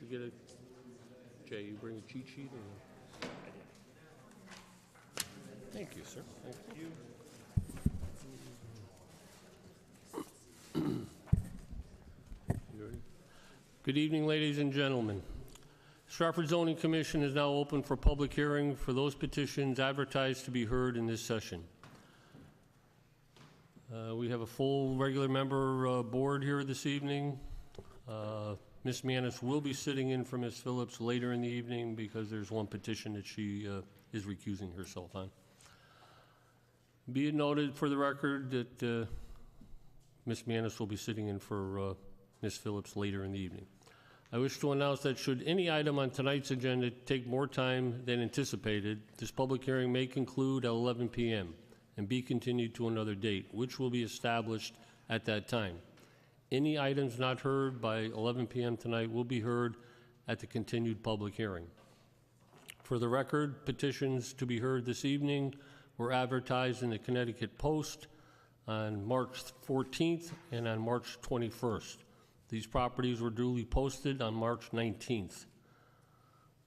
get a, Jay, you bring a cheat sheet or? Thank you, sir. Thank you. You ready? Good evening, ladies and gentlemen. Stratford Zoning Commission is now open for public hearing for those petitions advertised to be heard in this session. We have a full regular member board here this evening. Ms. Manis will be sitting in for Ms. Phillips later in the evening because there's one petition that she is recusing herself on. Be it noted for the record that Ms. Manis will be sitting in for Ms. Phillips later in the evening. I wish to announce that should any item on tonight's agenda take more time than anticipated, this public hearing may conclude at 11 p.m. and be continued to another date, which will be established at that time. Any items not heard by 11 p.m. tonight will be heard at the continued public hearing. For the record, petitions to be heard this evening were advertised in the Connecticut Post on March 14th and on March 21st. These properties were duly posted on March 19th.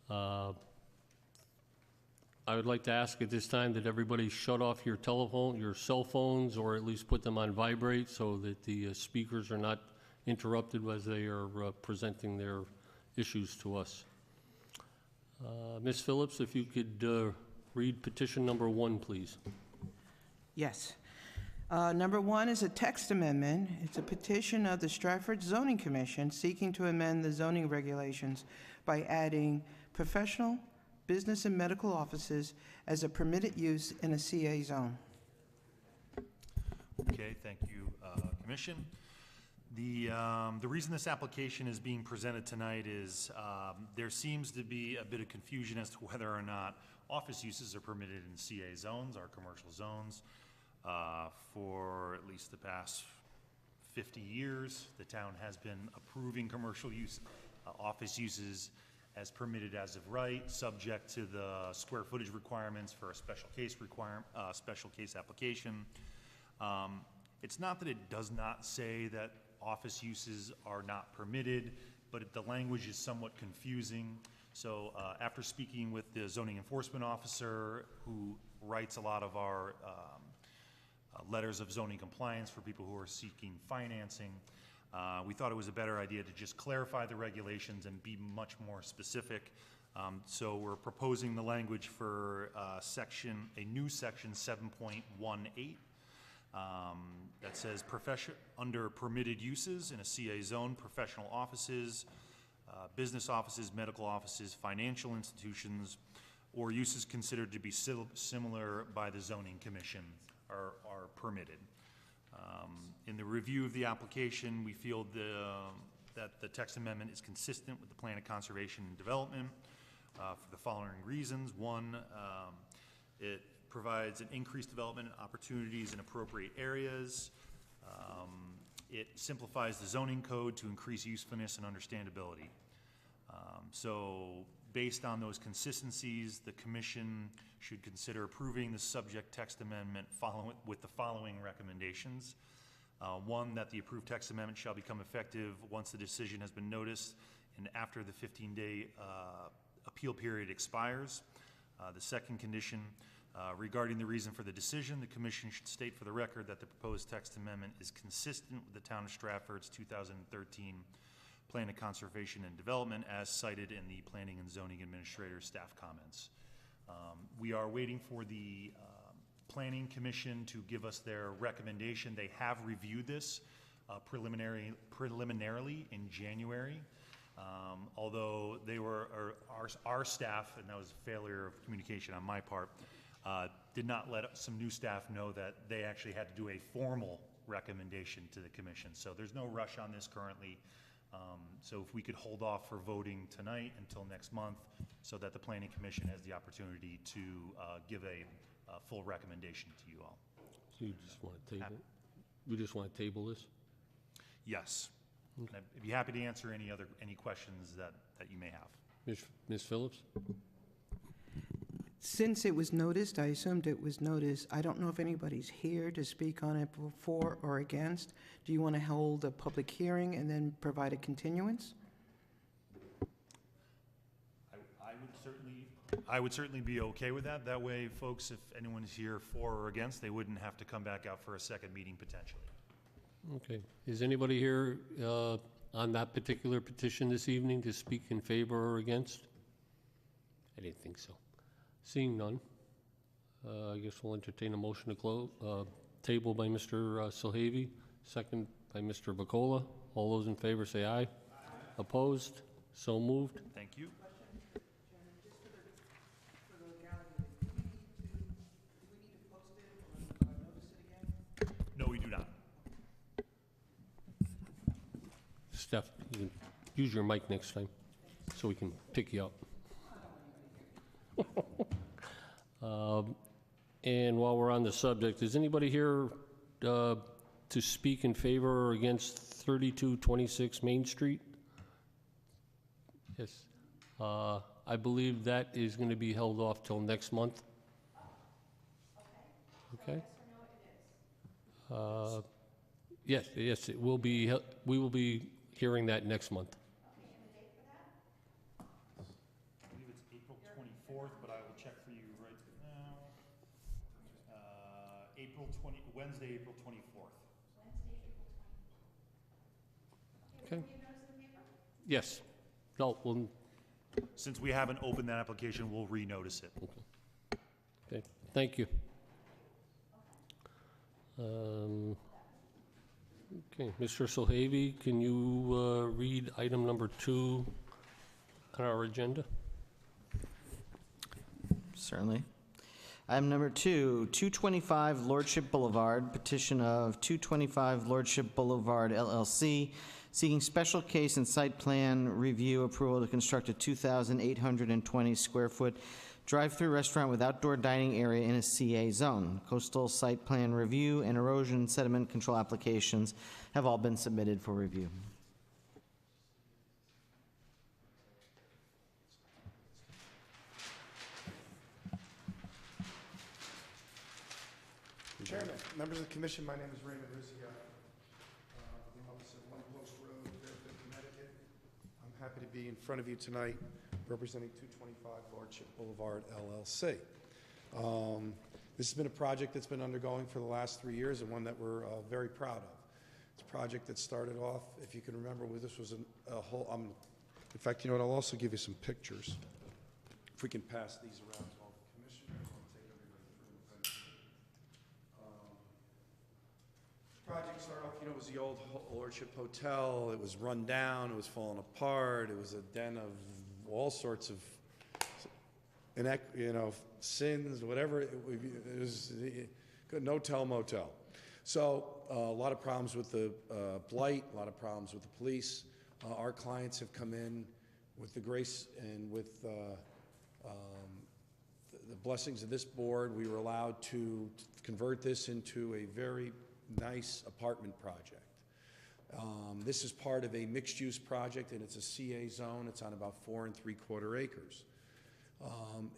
I would like to ask at this time that everybody shut off your telephone, your cell phones, or at least put them on vibrate so that the speakers are not interrupted as they are presenting their issues to us. Ms. Phillips, if you could read petition number 1, please. Yes. Number 1 is a text amendment. It's a petition of the Stratford Zoning Commission seeking to amend the zoning regulations by adding professional, business, and medical offices as a permitted use in a CA zone. Okay, thank you, Commission. The reason this application is being presented tonight is there seems to be a bit of confusion as to whether or not office uses are permitted in CA zones, our commercial zones. For at least the past 50 years, the town has been approving commercial use, office uses as permitted as of right, subject to the square footage requirements for a special case application. It's not that it does not say that office uses are not permitted, but the language is somewhat confusing. So after speaking with the zoning enforcement officer who writes a lot of our letters of zoning compliance for people who are seeking financing, we thought it was a better idea to just clarify the regulations and be much more specific. So we're proposing the language for a new section 7.18 that says under permitted uses in a CA zone, professional offices, business offices, medical offices, financial institutions, or uses considered to be similar by the zoning commission are permitted. In the review of the application, we feel that the text amendment is consistent with the Plan of Conservation and Development for the following reasons. One, it provides an increased development opportunities in appropriate areas. It simplifies the zoning code to increase usefulness and understandability. So based on those consistencies, the Commission should consider approving the subject text amendment with the following recommendations. 1, that the approved text amendment shall become effective once the decision has been noticed and after the 15-day appeal period expires. The second condition, regarding the reason for the decision, the Commission should state for the record that the proposed text amendment is consistent with the Town of Stratford's 2013 Plan of Conservation and Development as cited in the Planning and Zoning Administrator's staff comments. We are waiting for the Planning Commission to give us their recommendation. They have reviewed this preliminarily in January, although they were our staff, and that was a failure of communication on my part, did not let some new staff know that they actually had to do a formal recommendation to the Commission. So there's no rush on this currently. So if we could hold off for voting tonight until next month so that the Planning Commission has the opportunity to give a full recommendation to you all. So you just want to table? We just want to table this? Yes. Okay. And I'd be happy to answer any questions that you may have. Ms. Phillips? Since it was noticed, I assumed it was noticed. I don't know if anybody's here to speak on it for or against. Do you want to hold a public hearing and then provide a continuance? I would certainly be okay with that. That way, folks, if anyone's here for or against, they wouldn't have to come back out for a second meeting potentially. Okay. Is anybody here on that particular petition this evening to speak in favor or against? I didn't think so. Seeing none, I guess we'll entertain a motion to close. Table by Mr. Solhavy, second by Mr. Vacola. All those in favor say aye. Opposed? So moved. Thank you. No, we do not. Steph, you can use your mic next time so we can pick you up. And while we're on the subject, is anybody here to speak in favor or against 3226 Main Street? Yes. I believe that is going to be held off till next month. Okay. Yes, yes, it will be. We will be hearing that next month. I believe it's April 24th, but I will check for you right now. Wednesday, April 24th. Okay. Yes. No, well, Since we haven't opened that application, we'll renotice it. okay. Thank you. Okay, Mr. Solhavy, can you read item number 2 on our agenda? Certainly. Item number 2, 225 Lordship Boulevard, petition of 225 Lordship Boulevard LLC, seeking special case and site plan review approval to construct a 2,820 square foot drive-through restaurant with outdoor dining area in a CA zone. Coastal site plan review and erosion sediment control applications have all been submitted for review. Chairman, members of the commission, my name is Raymond Rizia. I'm the officer of One Post Road, Fairfield, Connecticut. I'm happy to be in front of you tonight representing 225 Lordship Boulevard LLC. This has been a project that's been undergoing for the last 3 years and one that we're very proud of. It's a project that started off, if you can remember, this was a whole, in fact, you know what, I'll also give you some pictures. If we can pass these around to all the commissioners, I'll take everybody through. Project started off, it was the old Lordship Hotel. It was run down, it was falling apart, it was a den of all sorts of, sins, whatever. It was no-tell motel. So a lot of problems with the blight, a lot of problems with the police. Our clients have come in with the grace and with the blessings of this board. We were allowed to convert this into a very nice apartment project. This is part of a mixed-use project, and it's a CA zone. It's on about 4 3/4 acres.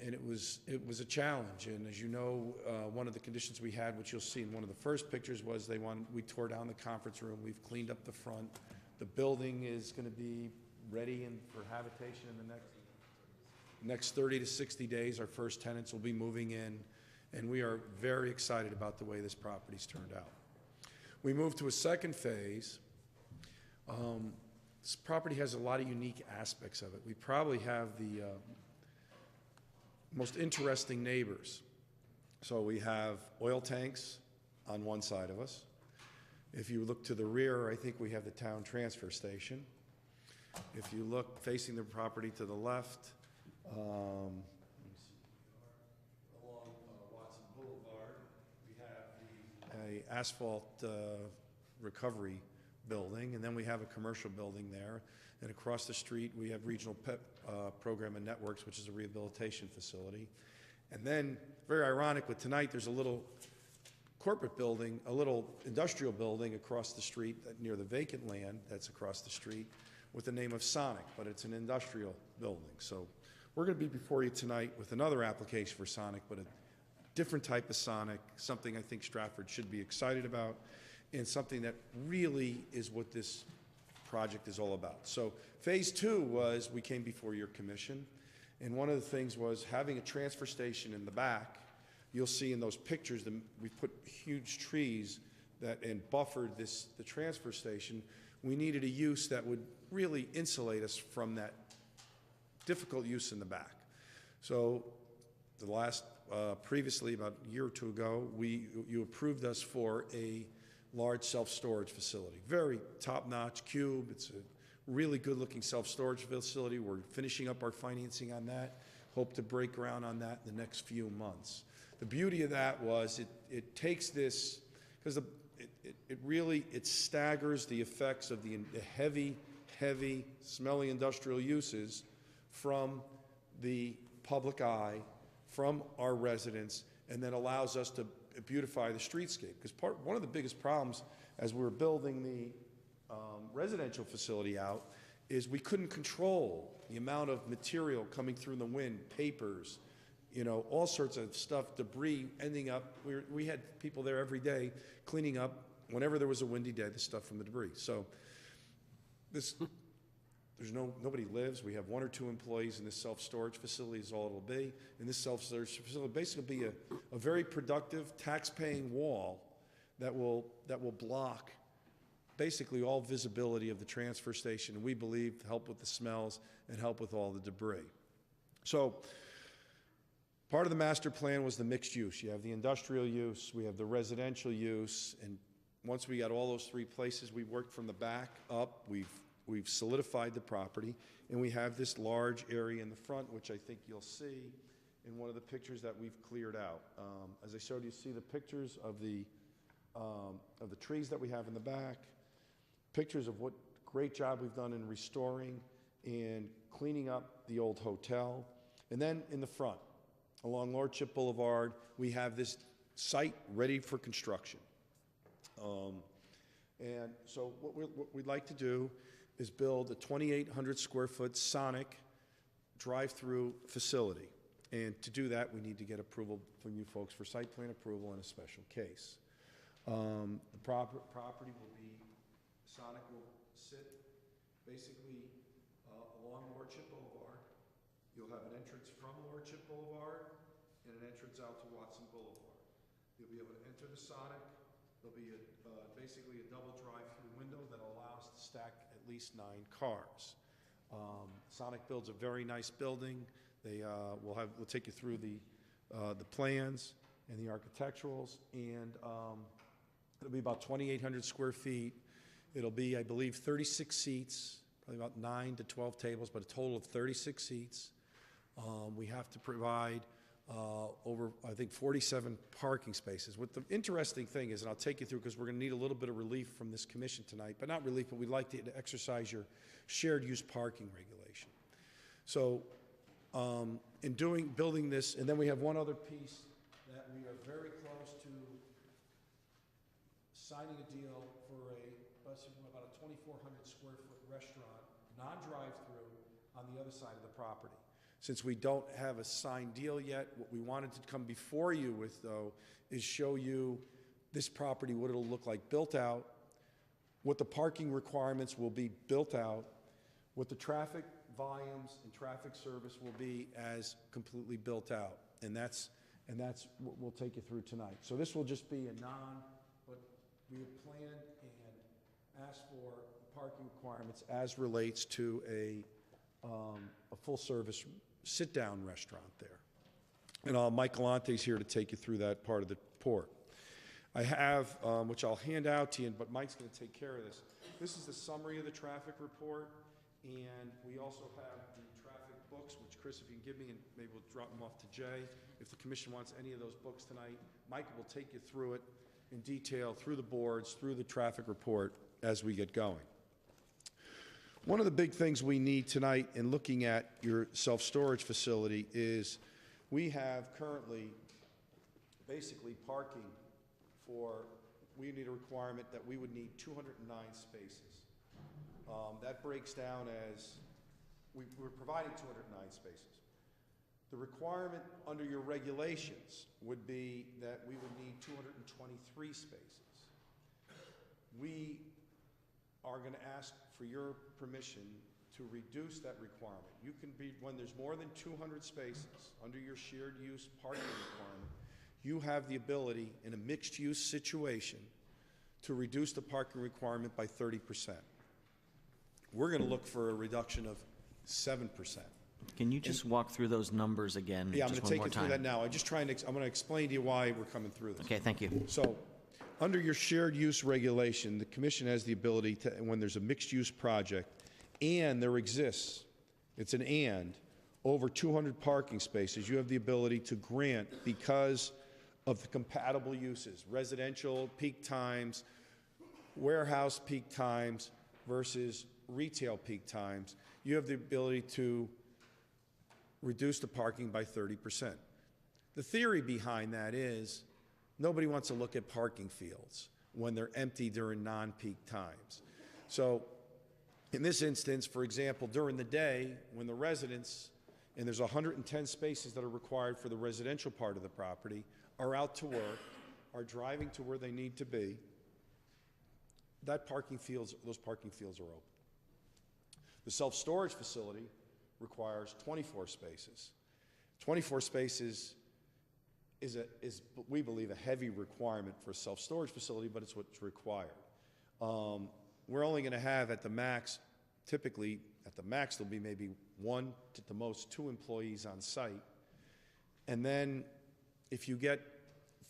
And it was a challenge. And as you know, one of the conditions we had, which you'll see in one of the first pictures, was we tore down the conference room. We've cleaned up the front. The building is going to be ready for habitation in the next 30 to 60 days. Our first tenants will be moving in, and we are very excited about the way this property's turned out. We moved to a second phase. This property has a lot of unique aspects of it. We probably have the most interesting neighbors. So we have oil tanks on one side of us. If you look to the rear, I think we have the town transfer station. If you look facing the property to the left, along Watson Boulevard, we have a asphalt recovery building, and then we have a commercial building there. And across the street, we have Regional Pet Program and Networks, which is a rehabilitation facility. And then, very ironically, tonight there's a little corporate building, a little industrial building across the street near the vacant land that's across the street with the name of Sonic, but it's an industrial building. So we're going to be before you tonight with another application for Sonic, but a different type of Sonic, something I think Stratford should be excited about, and something that really is what this project is all about. So phase 2 was we came before your commission, And one of the things was having a transfer station in the back. You'll see in those pictures that we put huge trees and buffered the transfer station. We needed a use that would really insulate us from that difficult use in the back. So previously, about a year or two ago, you approved us for a large self-storage facility. Very top-notch cube. It's a really good-looking self-storage facility. We're finishing up our financing on that. Hope to break ground on that in the next few months. The beauty of that was it takes this, because it staggers the effects of the heavy, smelly industrial uses from the public eye, from our residents, and then allows us to beautify the streetscape. Because one of the biggest problems as we were building the residential facility out is we couldn't control the amount of material coming through the wind, papers, all sorts of stuff, debris ending up. We had people there every day cleaning up, whenever there was a windy day, the stuff from the debris. So nobody lives. We have 1 or 2 employees in this self-storage facility is all it'll be. And this self-storage facility basically will be a very productive tax-paying wall that will block basically all visibility of the transfer station, and we believe help with the smells and help with all the debris. So part of the master plan was the mixed use. You have the industrial use, we have the residential use, and once we got all those 3 places, we worked from the back up. We've solidified the property, and we have this large area in the front, which I think you'll see in one of the pictures that we've cleared out. As I showed you, see the pictures of the trees that we have in the back, pictures of what great job we've done in restoring and cleaning up the old hotel. And then in the front, along Lordship Boulevard, we have this site ready for construction. And so what we'd like to do is build a 2,800 square foot Sonic drive-through facility. And to do that, we need to get approval from you folks for site plan approval in a special case. The property will be, Sonic will sit basically along Lordship Boulevard. You'll have an entrance from Lordship Boulevard and an entrance out to Watson Boulevard. You'll be able to enter the Sonic. There'll be basically a double drive-through window that allows to stack at least 9 cars. Sonic builds a very nice building. We'll take you through the plans and the architecturals, and it'll be about 2,800 square feet. It'll be, I believe, 36 seats, probably about 9 to 12 tables, but a total of 36 seats. We have to provide over, I think, 47 parking spaces. What the interesting thing is, and I'll take you through because we're going to need a little bit of relief from this commission tonight, but not relief, but we'd like to exercise your shared use parking regulation. So in building this, and then we have one other piece that we are very close to signing a deal for about a 2,400 square foot restaurant, non-drive-through, on the other side of the property. Since we don't have a signed deal yet, what we wanted to come before you with, though, is show you this property, what it'll look like built out, what the parking requirements will be built out, what the traffic volumes and traffic service will be as completely built out. And that's what we'll take you through tonight. So this will just be but we have planned and asked for parking requirements as relates to a full-service sit-down restaurant there. And Mike Galante's here to take you through that part of the report. I have, which I'll hand out to you, but Mike's going to take care of this. This is the summary of the traffic report, and we also have the traffic books, which Chris, if you can give me, and maybe we'll drop them off to Jay. If the commission wants any of those books tonight, Mike will take you through it in detail, through the boards, through the traffic report as we get going. One of the big things we need tonight in looking at your self-storage facility is we have currently basically parking we need a requirement that we would need 209 spaces. That breaks down as, we're providing 209 spaces. The requirement under your regulations would be that we would need 223 spaces. We are going to ask for your permission to reduce that requirement. You can be, when there's more than 200 spaces under your shared use parking requirement, you have the ability in a mixed use situation to reduce the parking requirement by 30%. We're going to look for a reduction of 7%. Can you just walk through those numbers again Yeah, I'm going just to one take more you through time? that now. I'm going to explain to you why we're coming through this. Okay, thank you. So, under your shared use regulation, the commission has the ability to, when there's a mixed use project, and there exists, it's an and, over 200 parking spaces, you have the ability to grant, because of the compatible uses, residential peak times, warehouse peak times versus retail peak times, you have the ability to reduce the parking by 30%. The theory behind that is nobody wants to look at parking fields when they're empty during non-peak times. So in this instance, for example, during the day when the residents, and there's 110 spaces that are required for the residential part of the property, are out to work, are driving to where they need to be, those parking fields are open. The self-storage facility requires 24 spaces. 24 spaces is, we believe, a heavy requirement for a self-storage facility, but it's what's required. We're only going to have at the max, typically at the max there'll be maybe 1 to the most 2 employees on site. And then if you get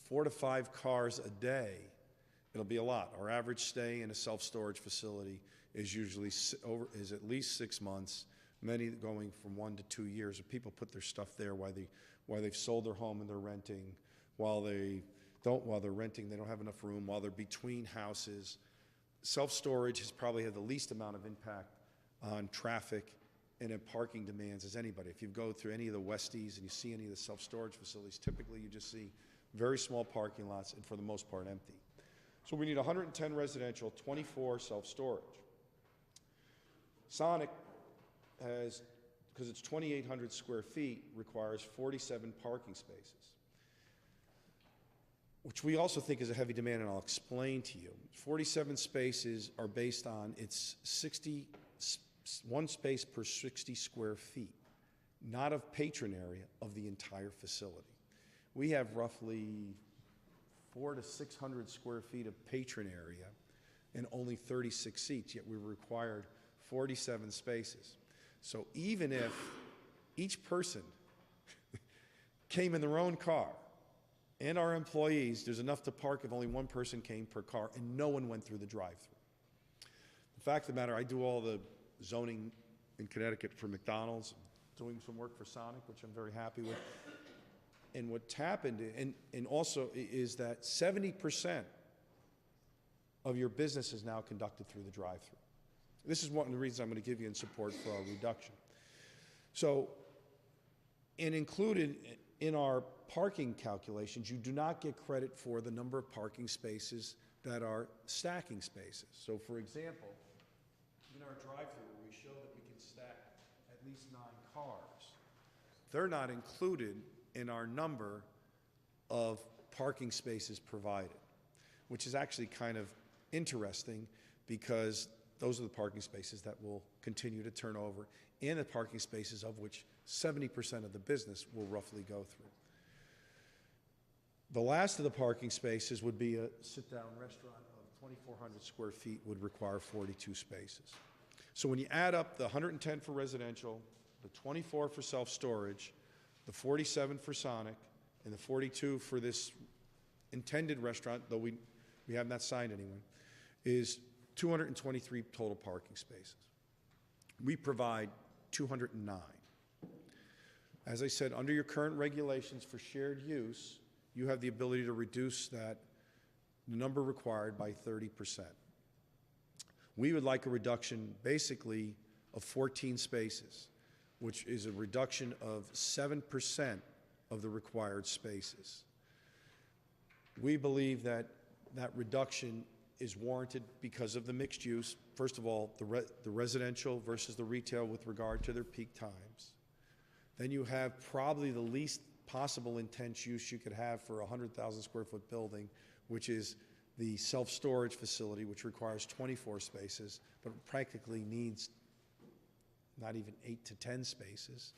4 to 5 cars a day, it'll be a lot. Our average stay in a self-storage facility is usually at least 6 months, many going from 1 to 2 years. If people put their stuff there while they've sold their home and they're renting, while they're renting, they don't have enough room, while they're between houses. Self-storage has probably had the least amount of impact on traffic and in parking demands as anybody. If you go through any of the Westies and you see any of the self-storage facilities, typically you just see very small parking lots and for the most part empty. So we need 110 residential, 24 self-storage. Sonic has, because it's 2,800 square feet, requires 47 parking spaces, which we also think is a heavy demand, and I'll explain to you. 47 spaces are based on its 1 space per 60 square feet, not of patron area of the entire facility. We have roughly 400 to 600 square feet of patron area and only 36 seats, yet we required 47 spaces. So even if each person came in their own car and our employees, there's enough to park if only 1 person came per car and no one went through the drive-thru. The fact of the matter, I do all the zoning in Connecticut for McDonald's, doing some work for Sonic, which I'm very happy with. And what's happened, and also is that 70% of your business is now conducted through the drive-thru. This is one of the reasons I'm going to give you in support for our reduction. So, and included in our parking calculations, you do not get credit for the number of parking spaces that are stacking spaces. So, for example, in our drive-thru, we show that we can stack at least 9 cars. They're not included in our number of parking spaces provided, which is actually kind of interesting because those are the parking spaces that will continue to turn over and the parking spaces of which 70% of the business will roughly go through. The last of the parking spaces would be a sit-down restaurant of 2,400 square feet would require 42 spaces. So when you add up the 110 for residential, the 24 for self-storage, the 47 for Sonic, and the 42 for this intended restaurant, though we have not signed anyone, is 223 total parking spaces. We provide 209. As I said, under your current regulations for shared use, you have the ability to reduce that number required by 30%. We would like a reduction basically of 14 spaces, which is a reduction of 7% of the required spaces. We believe that that reduction is warranted because of the mixed use. First of all, the residential versus the retail with regard to their peak times. Then you have probably the least possible intense use you could have for a 100,000 square foot building, which is the self-storage facility, which requires 24 spaces, but practically needs not even 8 to 10 spaces.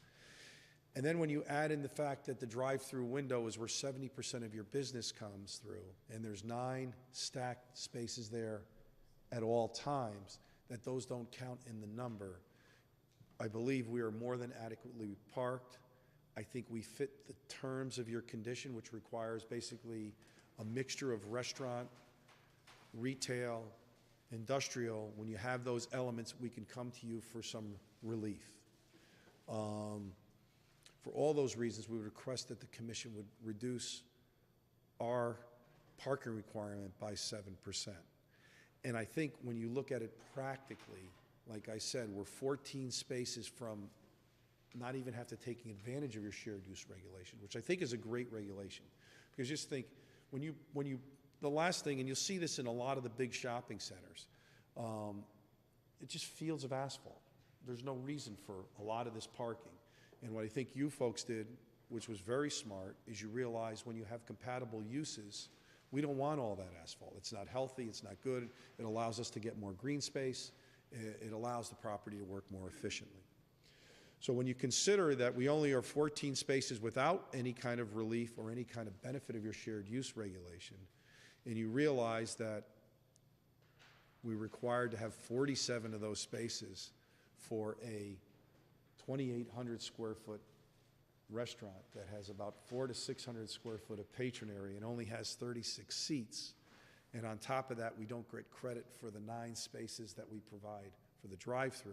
And then when you add in the fact that the drive-through window is where 70% of your business comes through, and there's 9 stacked spaces there at all times, that those don't count in the number, I believe we are more than adequately parked. I think we fit the terms of your condition, which requires basically a mixture of restaurant, retail, industrial. When you have those elements, we can come to you for some relief. For all those reasons, we would request that the commission would reduce our parking requirement by 7%. And I think when you look at it practically, like I said, we're 14 spaces from not even have to taking advantage of your shared use regulation, which I think is a great regulation. Because just think, the last thing, and you'll see this in a lot of the big shopping centers, it just fields of asphalt. There's no reason for a lot of this parking. And what I think you folks did, which was very smart, is you realize when you have compatible uses, we don't want all that asphalt. It's not healthy, it's not good. It allows us to get more green space. It allows the property to work more efficiently. So when you consider that we only are 14 spaces without any kind of relief or any kind of benefit of your shared use regulation, and you realize that we're required to have 47 of those spaces for a 2,800 square foot restaurant that has about 400 to 600 square foot of patron area and only has 36 seats. And on top of that, we don't get credit for the 9 spaces that we provide for the drive-through.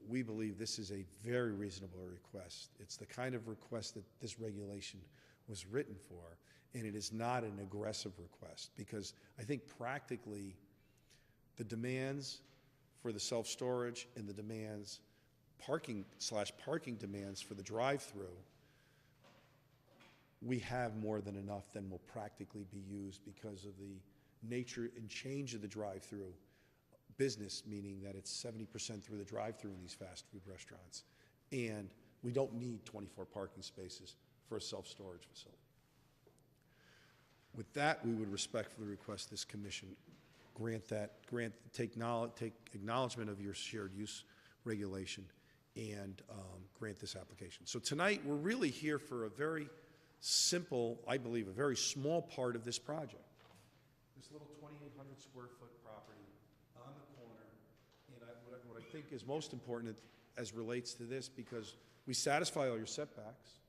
We believe this is a very reasonable request. It's the kind of request that this regulation was written for, and it is not an aggressive request, because I think practically the demands for the self-storage and the demands parking demands for the drive-through, we have more than enough than will practically be used because of the nature and change of the drive-through business, meaning that it's 70% through the drive-through in these fast food restaurants. And we don't need 24 parking spaces for a self-storage facility. With that, we would respectfully request this commission take acknowledgement of your shared use regulation and grant this application. So tonight, we're really here for a very simple, I believe, a very small part of this project. This little 2,800 square foot property on the corner. And what I think is most important as relates to this, because we satisfy all your setbacks,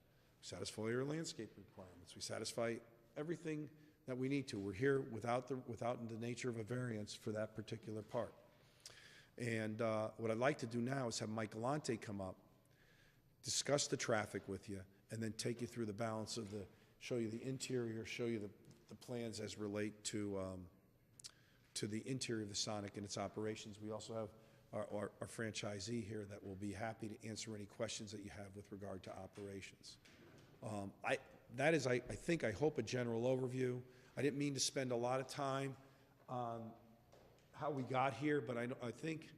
we satisfy all your landscape requirements, we satisfy everything that we need to. We're here without the nature of a variance for that particular part. And what I'd like to do now is have Mike Galante come up, discuss the traffic with you, and then take you through the balance of show you the interior, show you the plans as relate to the interior of the Sonic and its operations. We also have our franchisee here that will be happy to answer any questions that you have with regard to operations. That is, I hope, a general overview. I didn't mean to spend a lot of time on how we got here, but I think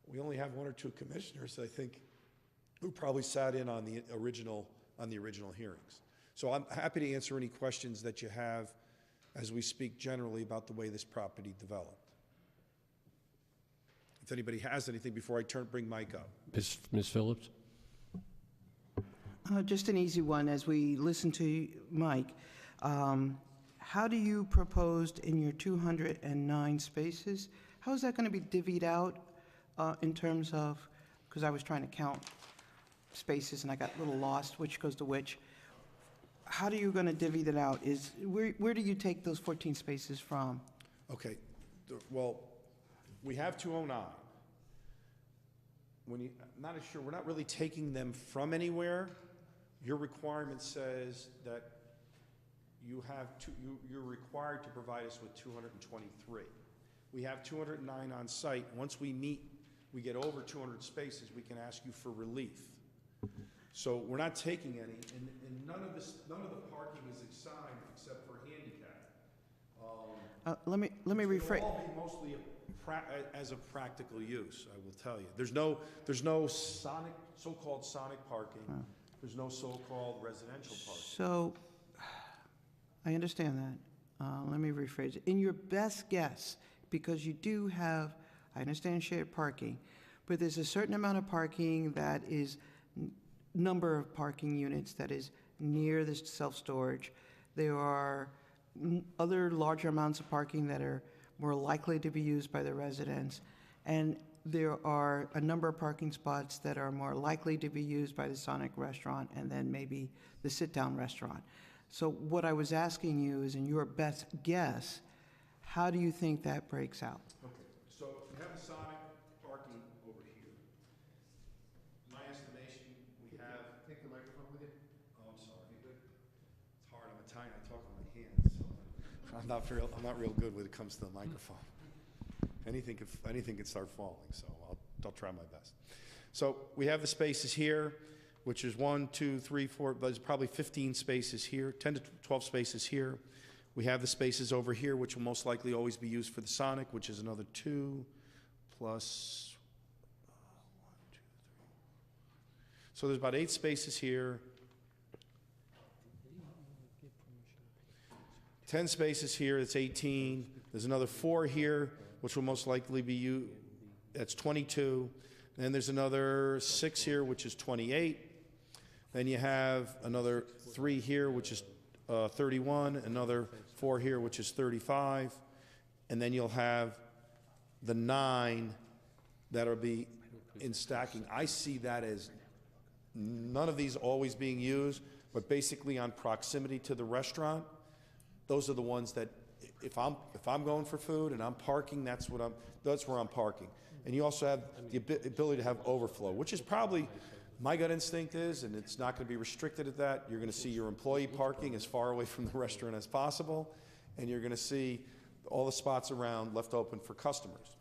we only have 1 or 2 commissioners, I think, who probably sat in on the original hearings. So I'm happy to answer any questions that you have as we speak generally about the way this property developed. If anybody has anything before I bring Mike up. Ms. Phillips? Just an easy one. As we listen to Mike, how do you propose in your 209 spaces, how is that going to be divvied out in terms of, because I was trying to count spaces and I got a little lost, which goes to which. How are you going to divvy that out? Where do you take those 14 spaces from? Okay, well, we have 209. Not as sure, we're not really taking them from anywhere. Your requirement says that you're required to provide us with 223. We have 209 on site. Once we get over 200 spaces, we can ask you for relief. So we're not taking any, and none of the parking is assigned except for handicap. Let me rephrase. It'll all be mostly as a practical use, I will tell you. There's no so-called sonic parking. There's no so-called residential parking. So, I understand that. Let me rephrase it. In your best guess, because you do have, I understand shared parking, but there's a certain amount of parking that is, number of parking units that is near the self-storage. There are other larger amounts of parking that are more likely to be used by the residents. And there are a number of parking spots that are more likely to be used by the Sonic restaurant and then maybe the sit-down restaurant. So what I was asking you is, in your best guess, how do you think that breaks out? Okay, so we have the Sonic parking over here. My estimation, we have. Take the microphone with you. Oh, I'm sorry. You good? It's hard. I'm Italian. I talk with my hands. So I'm not real good when it comes to the microphone. Anything could start falling. So I'll try my best. So we have the spaces here, which is 1, 2, 3, 4. But there's probably 15 spaces here, 10 to 12 spaces here. We have the spaces over here, which will most likely always be used for the Sonic, which is another 2 plus 1, 2, 3. So there's about 8 spaces here. 10 spaces here, that's 18. There's another 4 here, which will most likely be used. That's 22. Then there's another 6 here, which is 28. Then you have another 3 here, which is 31, another 4 here, which is 35, and then you'll have the 9 that'll be in stacking. I see that as none of these always being used, but basically on proximity to the restaurant. Those are the ones that, if I'm going for food and I'm parking, that's where I'm parking. And you also have the ability to have overflow, which is probably, my gut instinct is, and it's not going to be restricted at that, you're going to see your employee parking as far away from the restaurant as possible, and you're going to see all the spots around left open for customers.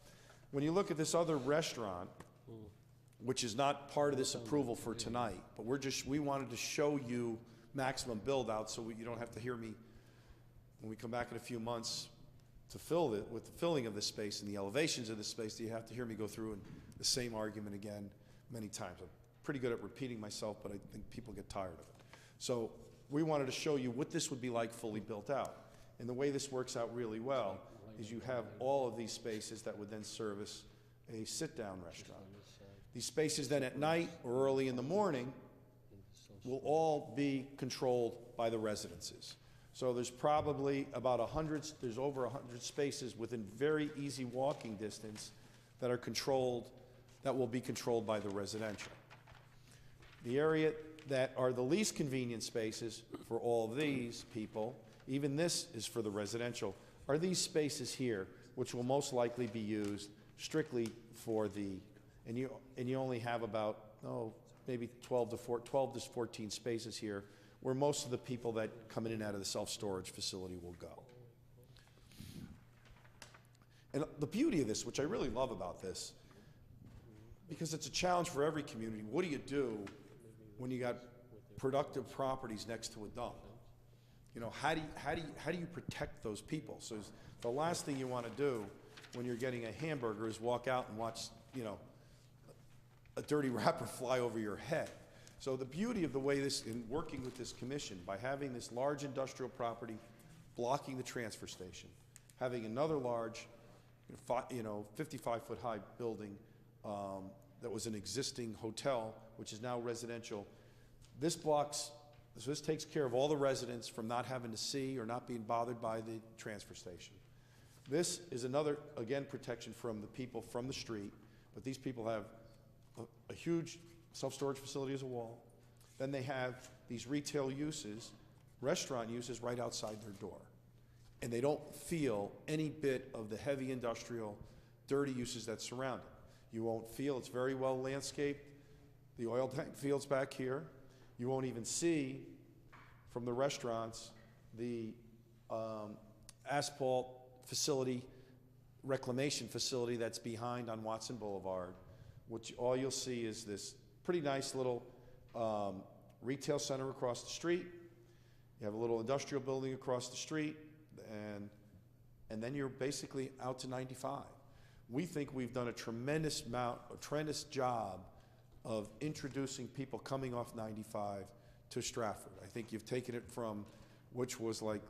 When you look at this other restaurant, which is not part of this approval for tonight, but we wanted to show you maximum build out so you don't have to hear me when we come back in a few months to fill it with the filling of this space and the elevations of this space, you have to hear me go through the same argument again many times. I'm pretty good at repeating myself, but I think people get tired of it. So we wanted to show you what this would be like fully built out. And the way this works out really well is you have all of these spaces that would then service a sit-down restaurant. These spaces then at night or early in the morning will all be controlled by the residences. So there's probably about there's over 100 spaces within very easy walking distance that are controlled, that will be controlled by the residential. The area that are the least convenient spaces for all these people, even this is for the residential, are these spaces here, which will most likely be used strictly for and you only have about, maybe 12 to 14 spaces here, where most of the people that come in and out of the self-storage facility will go. And the beauty of this, which I really love about this, because it's a challenge for every community, what do you do when you got productive properties next to a dump? How do you protect those people? So the last thing you want to do when you're getting a hamburger is walk out and watch, a dirty wrapper fly over your head. So the beauty of the way in working with this commission, by having this large industrial property blocking the transfer station, having another large, 55-foot high building that was an existing hotel, which is now residential, this takes care of all the residents from not having to see or not being bothered by the transfer station. This is another, again, protection from the people from the street, but these people have a huge self-storage facility as a wall. Then they have these retail uses, restaurant uses right outside their door. And they don't feel any bit of the heavy industrial, dirty uses that surround it. You won't feel, it's very well landscaped. The oil tank field's back here. You won't even see from the restaurants the asphalt facility, reclamation facility that's behind on Watson Boulevard, which all you'll see is this pretty nice little retail center across the street. You have a little industrial building across the street, and then you're basically out to 95. We think we've done a tremendous job of introducing people coming off 95 to Stratford. I think you've taken it from, which was like,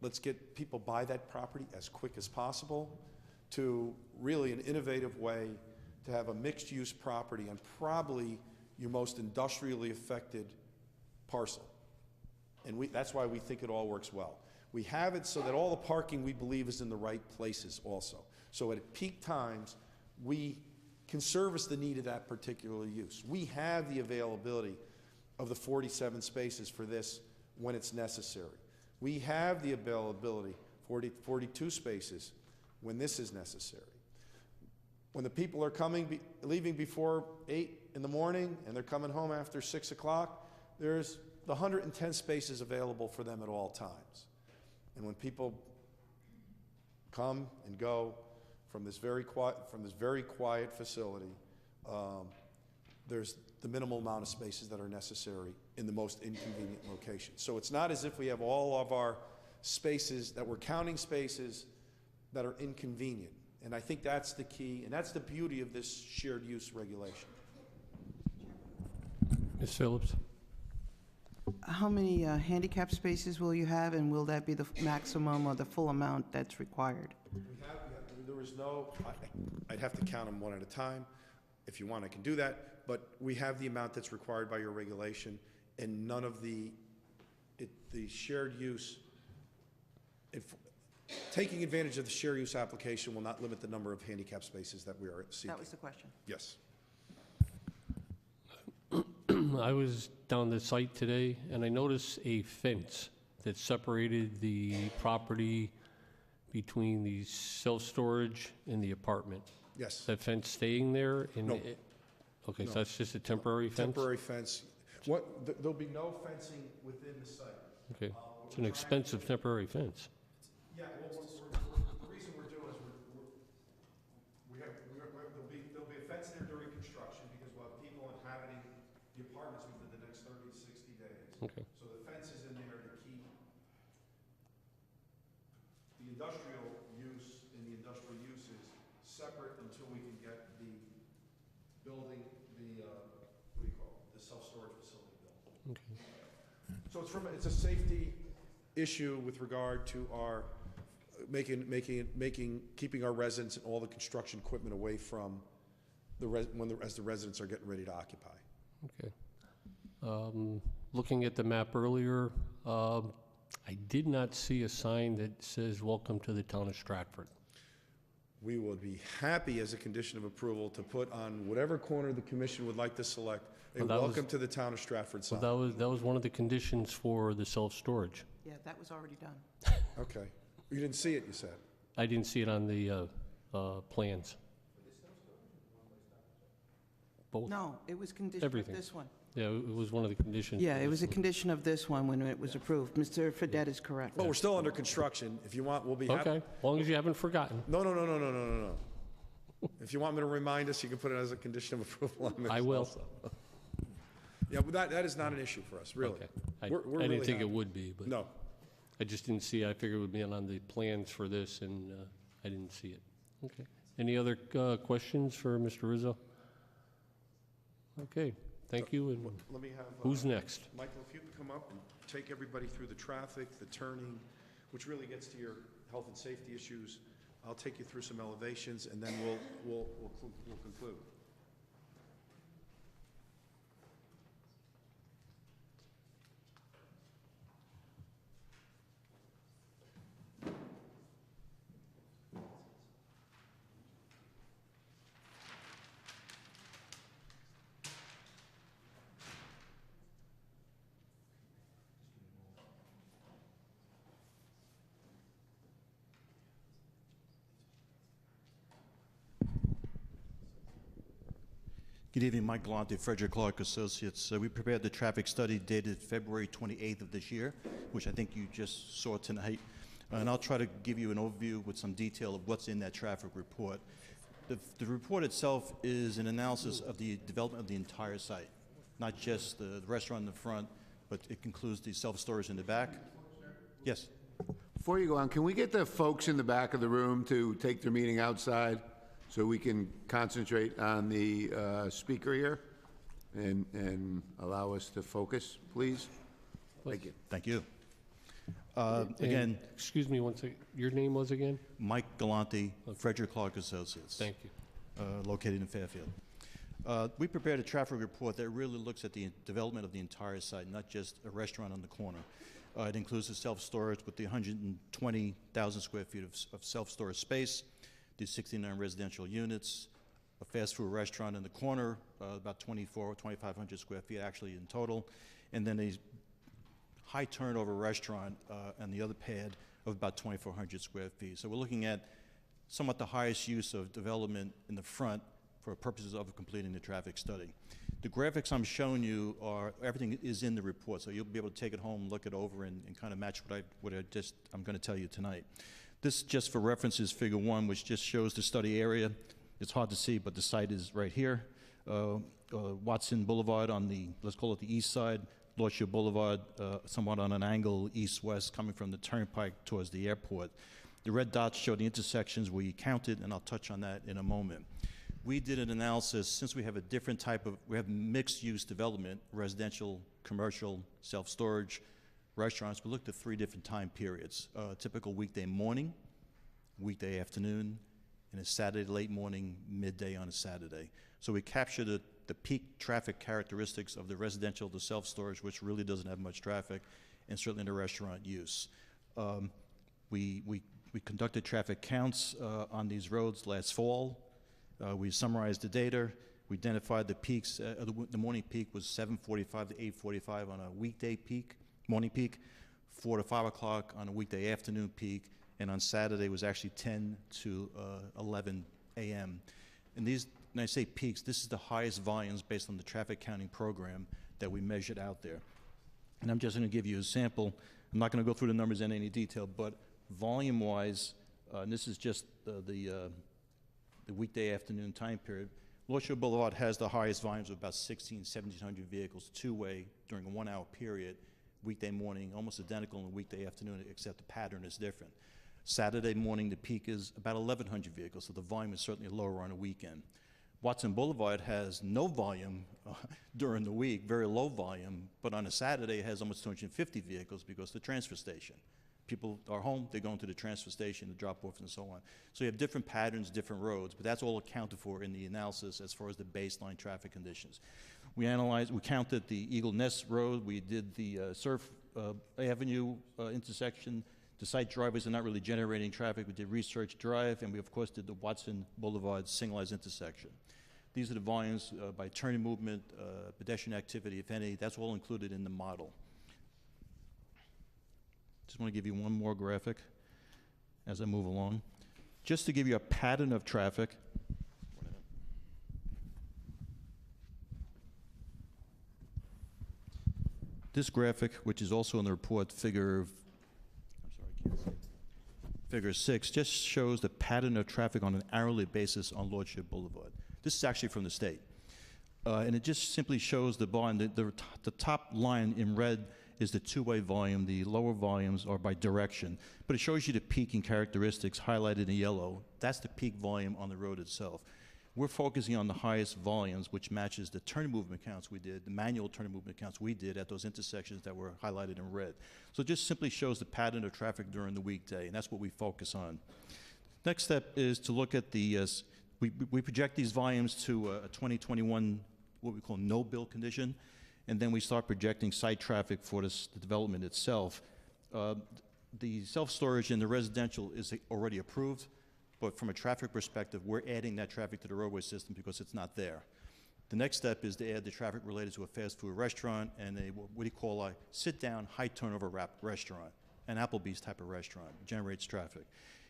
let's get people buy that property as quick as possible, to really an innovative way to have a mixed-use property on probably your most industrially affected parcel. And that's why we think it all works well. We have it so that all the parking, we believe, is in the right places also. So at peak times, we can service the need of that particular use. We have the availability of the 47 spaces for this when it's necessary. We have the availability, 42 spaces, when this is necessary. When the people are leaving before 8 in the morning and they're coming home after 6 o'clock, there's the 110 spaces available for them at all times. And when people come and go from this very quiet facility, there's the minimal amount of spaces that are necessary in the most inconvenient location. So it's not as if we have all of our spaces, that we're counting spaces that are inconvenient. And I think that's the key, and that's the beauty of this shared use regulation. Ms. Phillips? How many handicap spaces will you have, and will that be the maximum or the full amount that's required? There is no, I'd have to count them one at a time. If you want, I can do that, but we have the amount that's required by your regulation, and none of the shared use, taking advantage of the shared use application will not limit the number of handicap spaces that we are seeking. That was the question. Yes. I was down the site today, and I noticed a fence that separated the property between the self-storage and the apartment. Yes. Is that fence staying there? No. Okay, No. so that's just a temporary fence? Temporary fence. There'll be no fencing within the site. Okay, it's an expensive temporary fence. Yeah, well, the reason we're doing is there'll be a fence there during construction because we'll have people inhabiting the apartments within the next 30 to 60 days. Okay. So the fence is in there to keep the industrial use and the industrial uses separate until we can get the building, the self-storage facility built. Okay. So it's a safety issue with regard to our keeping our residents and all the construction equipment away from as the residents are getting ready to occupy. Okay. Looking at the map earlier, I did not see a sign that says, "Welcome to the town of Stratford." We would be happy as a condition of approval to put on whatever corner the commission would like to select a Well, that was- welcome to the town of Stratford sign. Well, that was one of the conditions for the self-storage. Yeah, that was already done. Okay. You didn't see it, you said? I didn't see it on the plans. Both? No, it was condition of Everything. this one. Yeah, it was one of the conditions. Yeah, for it was a this condition of this one when it was approved. Mr. Fedett is correct. Well, we're still under construction. If you want, we'll be one. happy. Okay, as long as you haven't forgotten. No. If you want me to remind us, you can put it as a condition of approval on this. I will. also. Yeah, but that is not an issue for us, really. Okay. I We're didn't really think it happy. would be, but No. I just didn't see, I figured it would be on the plans for this, and I didn't see it. Okay. Any other questions for Mr. Rizzo? Okay, thank you, and Let me have. who's next? Michael, if you could come up and take everybody through the traffic, the turning, which really gets to your health and safety issues. I'll take you through some elevations, and then we'll conclude. Good evening, Mike Galante, Frederick Clark Associates. We prepared the traffic study dated February 28th of this year, which I think you just saw tonight. And I'll try to give you an overview with some detail of what's in that traffic report. The report itself is an analysis of the development of the entire site, not just the restaurant in the front, but it includes the self-storage in the back. Yes. Before you go on, can we get the folks in the back of the room to take their meeting outside so we can concentrate on the speaker here and allow us to focus, please? Thank you. Thank you. And- Again, Excuse me one second, your name was again? Mike Galante, Frederick Clark Associates. Thank you. located in Fairfield. We prepared a traffic report that really looks at the development of the entire site, not just a restaurant on the corner. It includes the self-storage with the 120,000 square feet of self-storage space, the 69 residential units, a fast food restaurant in the corner, about 24 or 2,500 square feet actually in total, and then a high turnover restaurant on the other pad of about 2,400 square feet. So we're looking at somewhat the highest use of development in the front for purposes of completing the traffic study. The graphics I'm showing you are, everything is in the report, so you'll be able to take it home, look it over, and kind of match I'm going to tell you tonight. This, just for reference, is figure 1, which just shows the study area. It's hard to see, but the site is right here. Watson Boulevard on the, let's call it the east side, Lordship Boulevard, somewhat on an angle east-west coming from the turnpike towards the airport. The red dots show the intersections we counted, and I'll touch on that in a moment. We did an analysis, since we have a different type of, we have mixed-use development, residential, commercial, self-storage, restaurants. We looked at 3 different time periods, typical weekday morning, weekday afternoon, and a Saturday late morning, midday on a Saturday. So we captured the peak traffic characteristics of the residential, the self-storage, which really doesn't have much traffic, and certainly the restaurant use. We conducted traffic counts on these roads last fall. We summarized the data. We identified the peaks. The morning peak was 7:45 to 8:45 on a weekday peak, morning peak, 4 to 5 o'clock on a weekday afternoon peak, and on Saturday was actually 10 to 11 a.m. And these, when I say peaks, this is the highest volumes based on the traffic counting program that we measured out there. And I'm just going to give you a sample. I'm not going to go through the numbers in any detail, but volume-wise, and this is just the weekday afternoon time period, Lordship Boulevard has the highest volumes of about 1,700 vehicles, two-way during a 1-hour period. Weekday morning, almost identical in the weekday afternoon, except the pattern is different. Saturday morning, the peak is about 1,100 vehicles, so the volume is certainly lower on a weekend. Watson Boulevard has no volume during the week, very low volume, but on a Saturday it has almost 250 vehicles because of the transfer station. People are home, they're going to the transfer station to drop off and so on. So you have different patterns, different roads, but that's all accounted for in the analysis as far as the baseline traffic conditions. We counted the Eagle Nest Road, we did the Surf Avenue intersection. The site driveways are not really generating traffic. We did Research Drive, and we of course did the Watson Boulevard signalized intersection. These are the volumes by turning movement, pedestrian activity, if any. That's all included in the model. Just want to give you one more graphic as I move along. Just to give you a pattern of traffic. This graphic, which is also in the report, figure 6, just shows the pattern of traffic on an hourly basis on Lordship Boulevard. This is actually from the state. And it just simply shows the volume. The top line in red is the two-way volume. The lower volumes are by direction. But it shows you the peaking characteristics highlighted in yellow. That's the peak volume on the road itself. We're focusing on the highest volumes, which matches the turn movement counts we did, the manual turn movement counts we did at those intersections that were highlighted in red. So it just simply shows the pattern of traffic during the weekday, and that's what we focus on. Next step is to look at the, we project these volumes to a 2021, what we call no-build condition, and then we start projecting site traffic for the development itself. The self-storage in the residential is already approved, but from a traffic perspective, we're adding that traffic to the roadway system because it's not there. The next step is to add the traffic related to a fast food restaurant and what do you call a sit-down, high-turnover restaurant, an Applebee's type of restaurant. It generates traffic.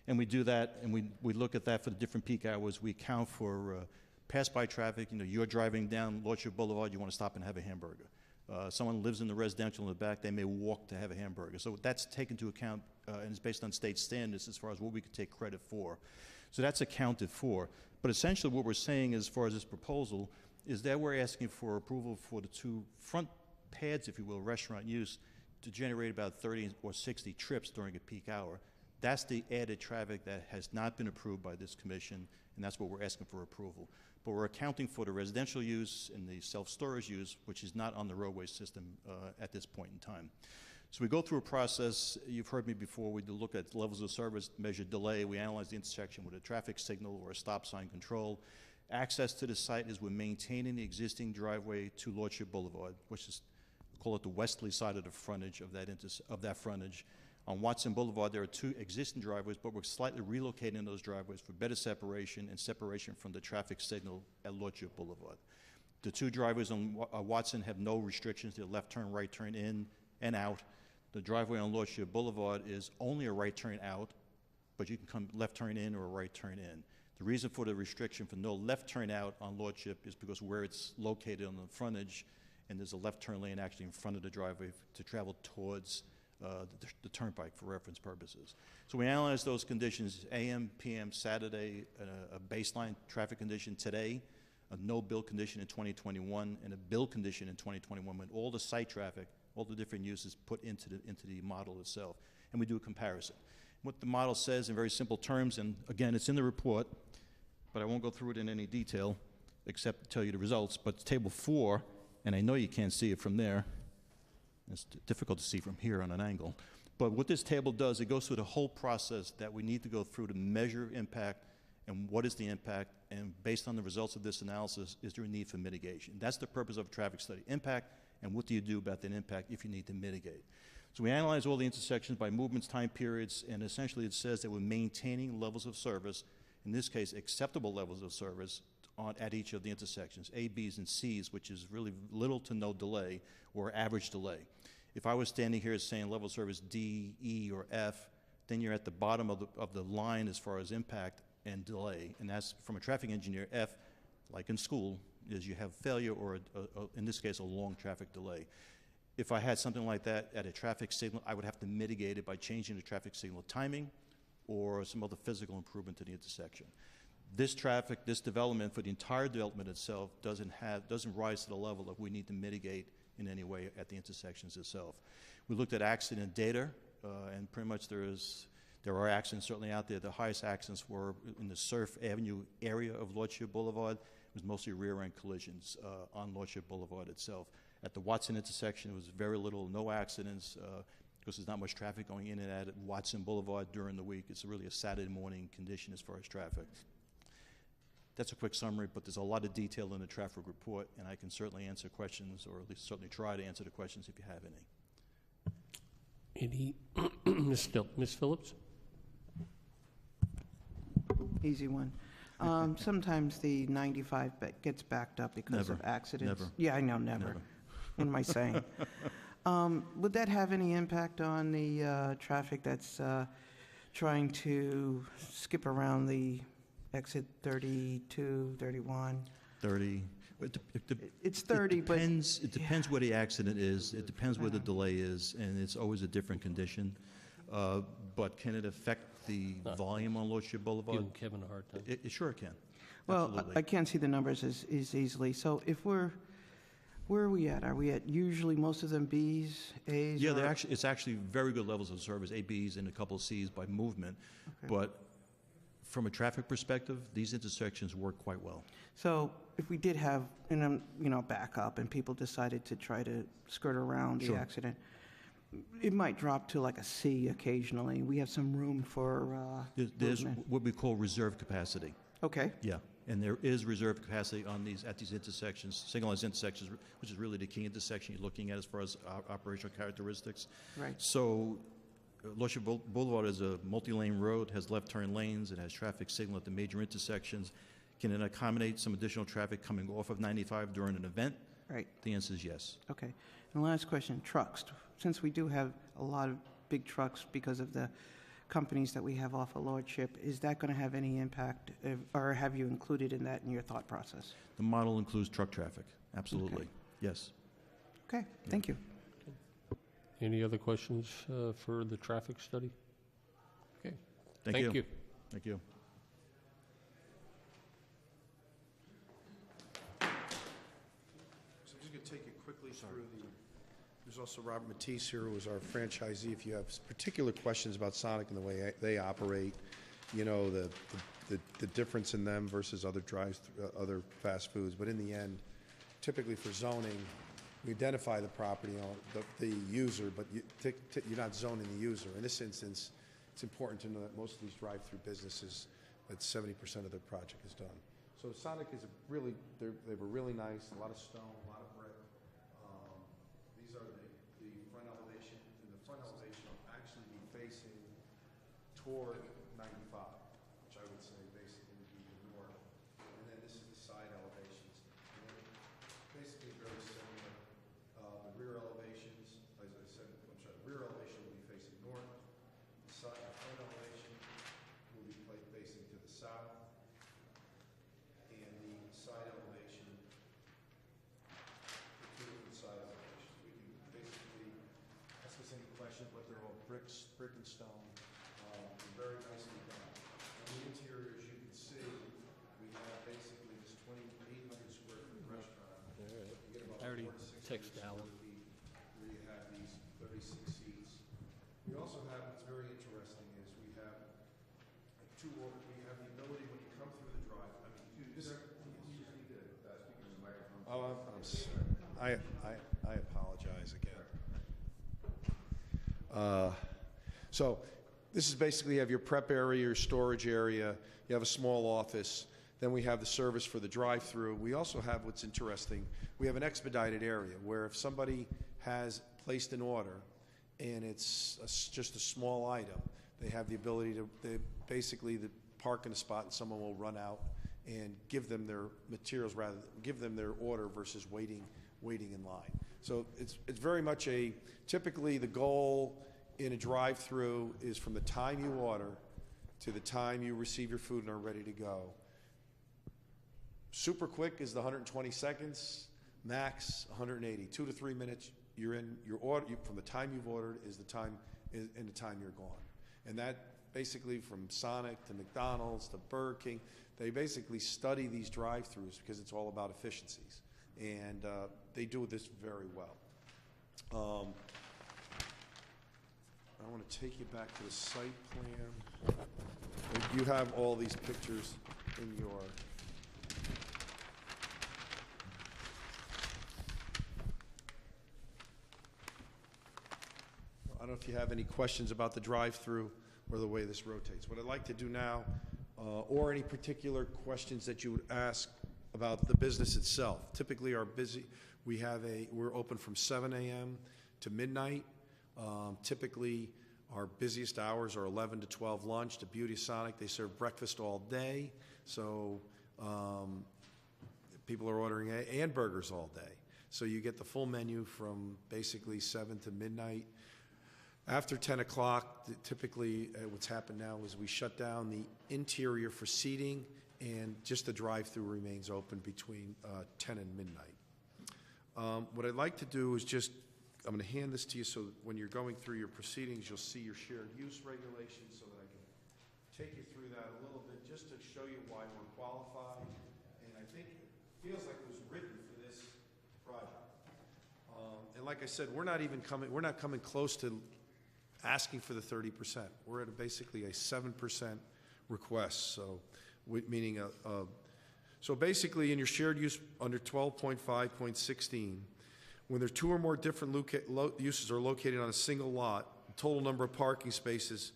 And we do that, and we look at that for the different peak hours. We account for pass-by traffic. You know, you're driving down Lordship Boulevard, you want to stop and have a hamburger. Someone lives in the residential in the back, they may walk to have a hamburger. So that's taken into account and is based on state standards as far as what we could take credit for. So that's accounted for. But essentially what we're saying as far as this proposal is that we're asking for approval for the 2 front pads, if you will, restaurant use, to generate about 30 or 60 trips during a peak hour. That's the added traffic that has not been approved by this commission, and that's what we're asking for approval. But we're accounting for the residential use and the self-storage use, which is not on the roadway system at this point in time. So we go through a process. You've heard me before. We do look at levels of service, measure delay. We analyze the intersection with a traffic signal or a stop sign control. Access to the site is we're maintaining the existing driveway to Lordship Boulevard, which is, call it the westerly side of the frontage of that frontage. On Watson Boulevard, there are 2 existing driveways, but we're slightly relocating those driveways for better separation and separation from the traffic signal at Lordship Boulevard. The 2 driveways on Watson have no restrictions. They're left turn, right turn in and out. The driveway on Lordship Boulevard is only a right turn out, but you can come left turn in or a right turn in. The reason for the restriction for no left turn out on Lordship is because where it's located on the frontage, and there's a left turn lane actually in front of the driveway to travel towards the turnpike for reference purposes. So we analyzed those conditions, AM, PM, Saturday, a baseline traffic condition today, a no build condition in 2021, and a build condition in 2021, when all the site traffic, all the different uses put into the model itself, and we do a comparison. What the model says in very simple terms, and again, it's in the report, but I won't go through it in any detail except to tell you the results, but table 4, and I know you can't see it from there. It's difficult to see from here on an angle. But what this table does, it goes through the whole process that we need to go through to measure impact and what is the impact, and based on the results of this analysis, is there a need for mitigation? That's the purpose of a traffic study, impact, and what do you do about that impact if you need to mitigate? So we analyze all the intersections by movements, time periods, and essentially it says that we're maintaining levels of service, in this case acceptable levels of service, at each of the intersections, A, B's, and C's, which is really little to no delay or average delay. If I was standing here saying level of service D, E, or F, then you're at the bottom of the line as far as impact and delay. And that's, from a traffic engineer, F, like in school, is you have failure or, in this case, a long traffic delay. If I had something like that at a traffic signal, I would have to mitigate it by changing the traffic signal timing or some other physical improvement to the intersection. This development for the entire development itself doesn't rise to the level of we need to mitigate in any way at the intersections itself. We looked at accident data, and pretty much there are accidents certainly out there. The highest accidents were in the Surf Avenue area of Lordship Boulevard. It was mostly rear-end collisions on Lordship Boulevard itself. At the Watson intersection, there was very little, no accidents, because there's not much traffic going in and out of Watson Boulevard during the week. It's really a Saturday morning condition as far as traffic. That's a quick summary, but there's a lot of detail in the traffic report, and I can certainly answer questions, or at least certainly try to answer the questions if you have any. Ms. Phillips? Easy one. Sometimes the 95 gets backed up because of accidents. Never. Yeah, I know, never. What am I saying? Would that have any impact on the traffic that's trying to skip around the exit 32, 31? 30. It's 30, but... It depends where the accident is. It depends where the delay is, and it's always a different condition. But can it affect the volume on Lordship Boulevard? Giving Kevin a hard time. It sure can. Well, Absolutely. I can't see the numbers as easily. So if where are we at? Are we at usually most of them Bs, As? Yeah, it's actually very good levels of service, A, Bs, and a couple of Cs by movement. Okay. But from a traffic perspective, these intersections work quite well. So if we did have, back up and people decided to try to skirt around the Sure. accident, it might drop to like a C occasionally. We have some room for There's movement. what we call reserve capacity. Okay. Yeah, and there is reserve capacity at these intersections, signalized intersections, which is really the key intersection you're looking at as far as operational characteristics. Right. So Lordship Boulevard is a multi-lane road, has left turn lanes, it has traffic signal at the major intersections. Can it accommodate some additional traffic coming off of 95 during an event? Right. The answer is yes. Okay. And last question, trucks. Since we do have a lot of big trucks because of the companies that we have off of Lordship, is that going to have any impact, or have you included in that in your thought process? The model includes truck traffic, absolutely. Okay. Yes. Okay, thank you. Any other questions for the traffic study? Okay. Thank you. Thank you. So I'm just going to take you quickly through there's also Robert Matisse here, who is our franchisee. If you have particular questions about Sonic and the way they operate, the difference in them versus other other fast foods. But in the end, typically for zoning, we identify the property, the user, but you're not zoning the user. In this instance, it's important to know that most of these drive-through businesses, that 70% of their project is done So Sonic is they were really nice, a lot of stone, a lot of brick. These are the front elevation, and the front elevation will actually be facing toward 95, which I would say basically would be the north. And then this is the side elevations. And then basically very similar. The rear elevations, as I said, I'm sorry, the rear elevation will be facing north. The front elevation will be facing to the south. And the side elevation, the two different side elevations. We can basically ask us any questions, but they're all brick and stone. Very nicely done. On the interior, as you can see, we have basically this 2,800 square foot restaurant. You get about I already 4 to 600 texted square Alan. feet, where you have these 36 seats. We also have, what's very interesting is we have we have the ability when you come through the drive, I mean, you just need to speak in the microphone. Oh, I apologize again. So this is basically, you have your prep area, your storage area, you have a small office, then we have the service for the drive-through. We also have, what's interesting, we have an expedited area where if somebody has placed an order and it's just a small item, they have the ability to basically park in a spot and someone will run out and give them their materials, rather give them their order versus waiting in line. So it's very much typically the goal in a drive-through is from the time you order to the time you receive your food and are ready to go. Super quick is the 120 seconds, max 180. 2 to 3 minutes, you're in your order. From the time you've ordered is the time you're gone. And that basically from Sonic to McDonald's to Burger King, they basically study these drive-throughs because it's all about efficiencies. And they do this very well. I want to take you back to the site plan. You have all these pictures in your... I don't know if you have any questions about the drive-through or the way this rotates. What I'd like to do now, or any particular questions that you would ask about the business itself. Typically, we're open from 7 a.m. to midnight. Typically, our busiest hours are 11 to 12 lunch. The beauty of Sonic, they serve breakfast all day, so people are ordering and burgers all day. So you get the full menu from basically 7 to midnight. After 10 o'clock, typically what's happened now is we shut down the interior for seating, and just the drive-through remains open between 10 and midnight. What I'd like to do is I'm going to hand this to you so when you're going through your proceedings, you'll see your shared use regulations so that I can take you through that a little bit just to show you why we're qualified. And I think it feels like it was written for this project. And like I said, we're not coming close to asking for the 30%. We're at basically a 7% request. So, meaning so basically in your shared use under 12.5.16, when there are 2 or more different uses are located on a single lot, the total number of parking spaces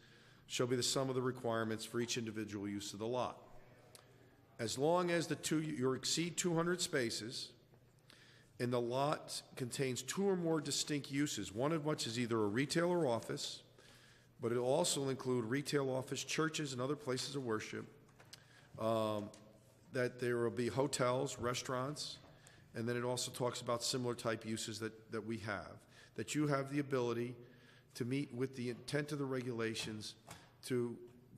shall be the sum of the requirements for each individual use of the lot. As long as you exceed 200 spaces, and the lot contains 2 or more distinct uses, one of which is either a retail or office, but it will also include retail, office, churches, and other places of worship, that there will be hotels, restaurants, and then it also talks about similar type uses that we have, that you have the ability to meet with the intent of the regulations to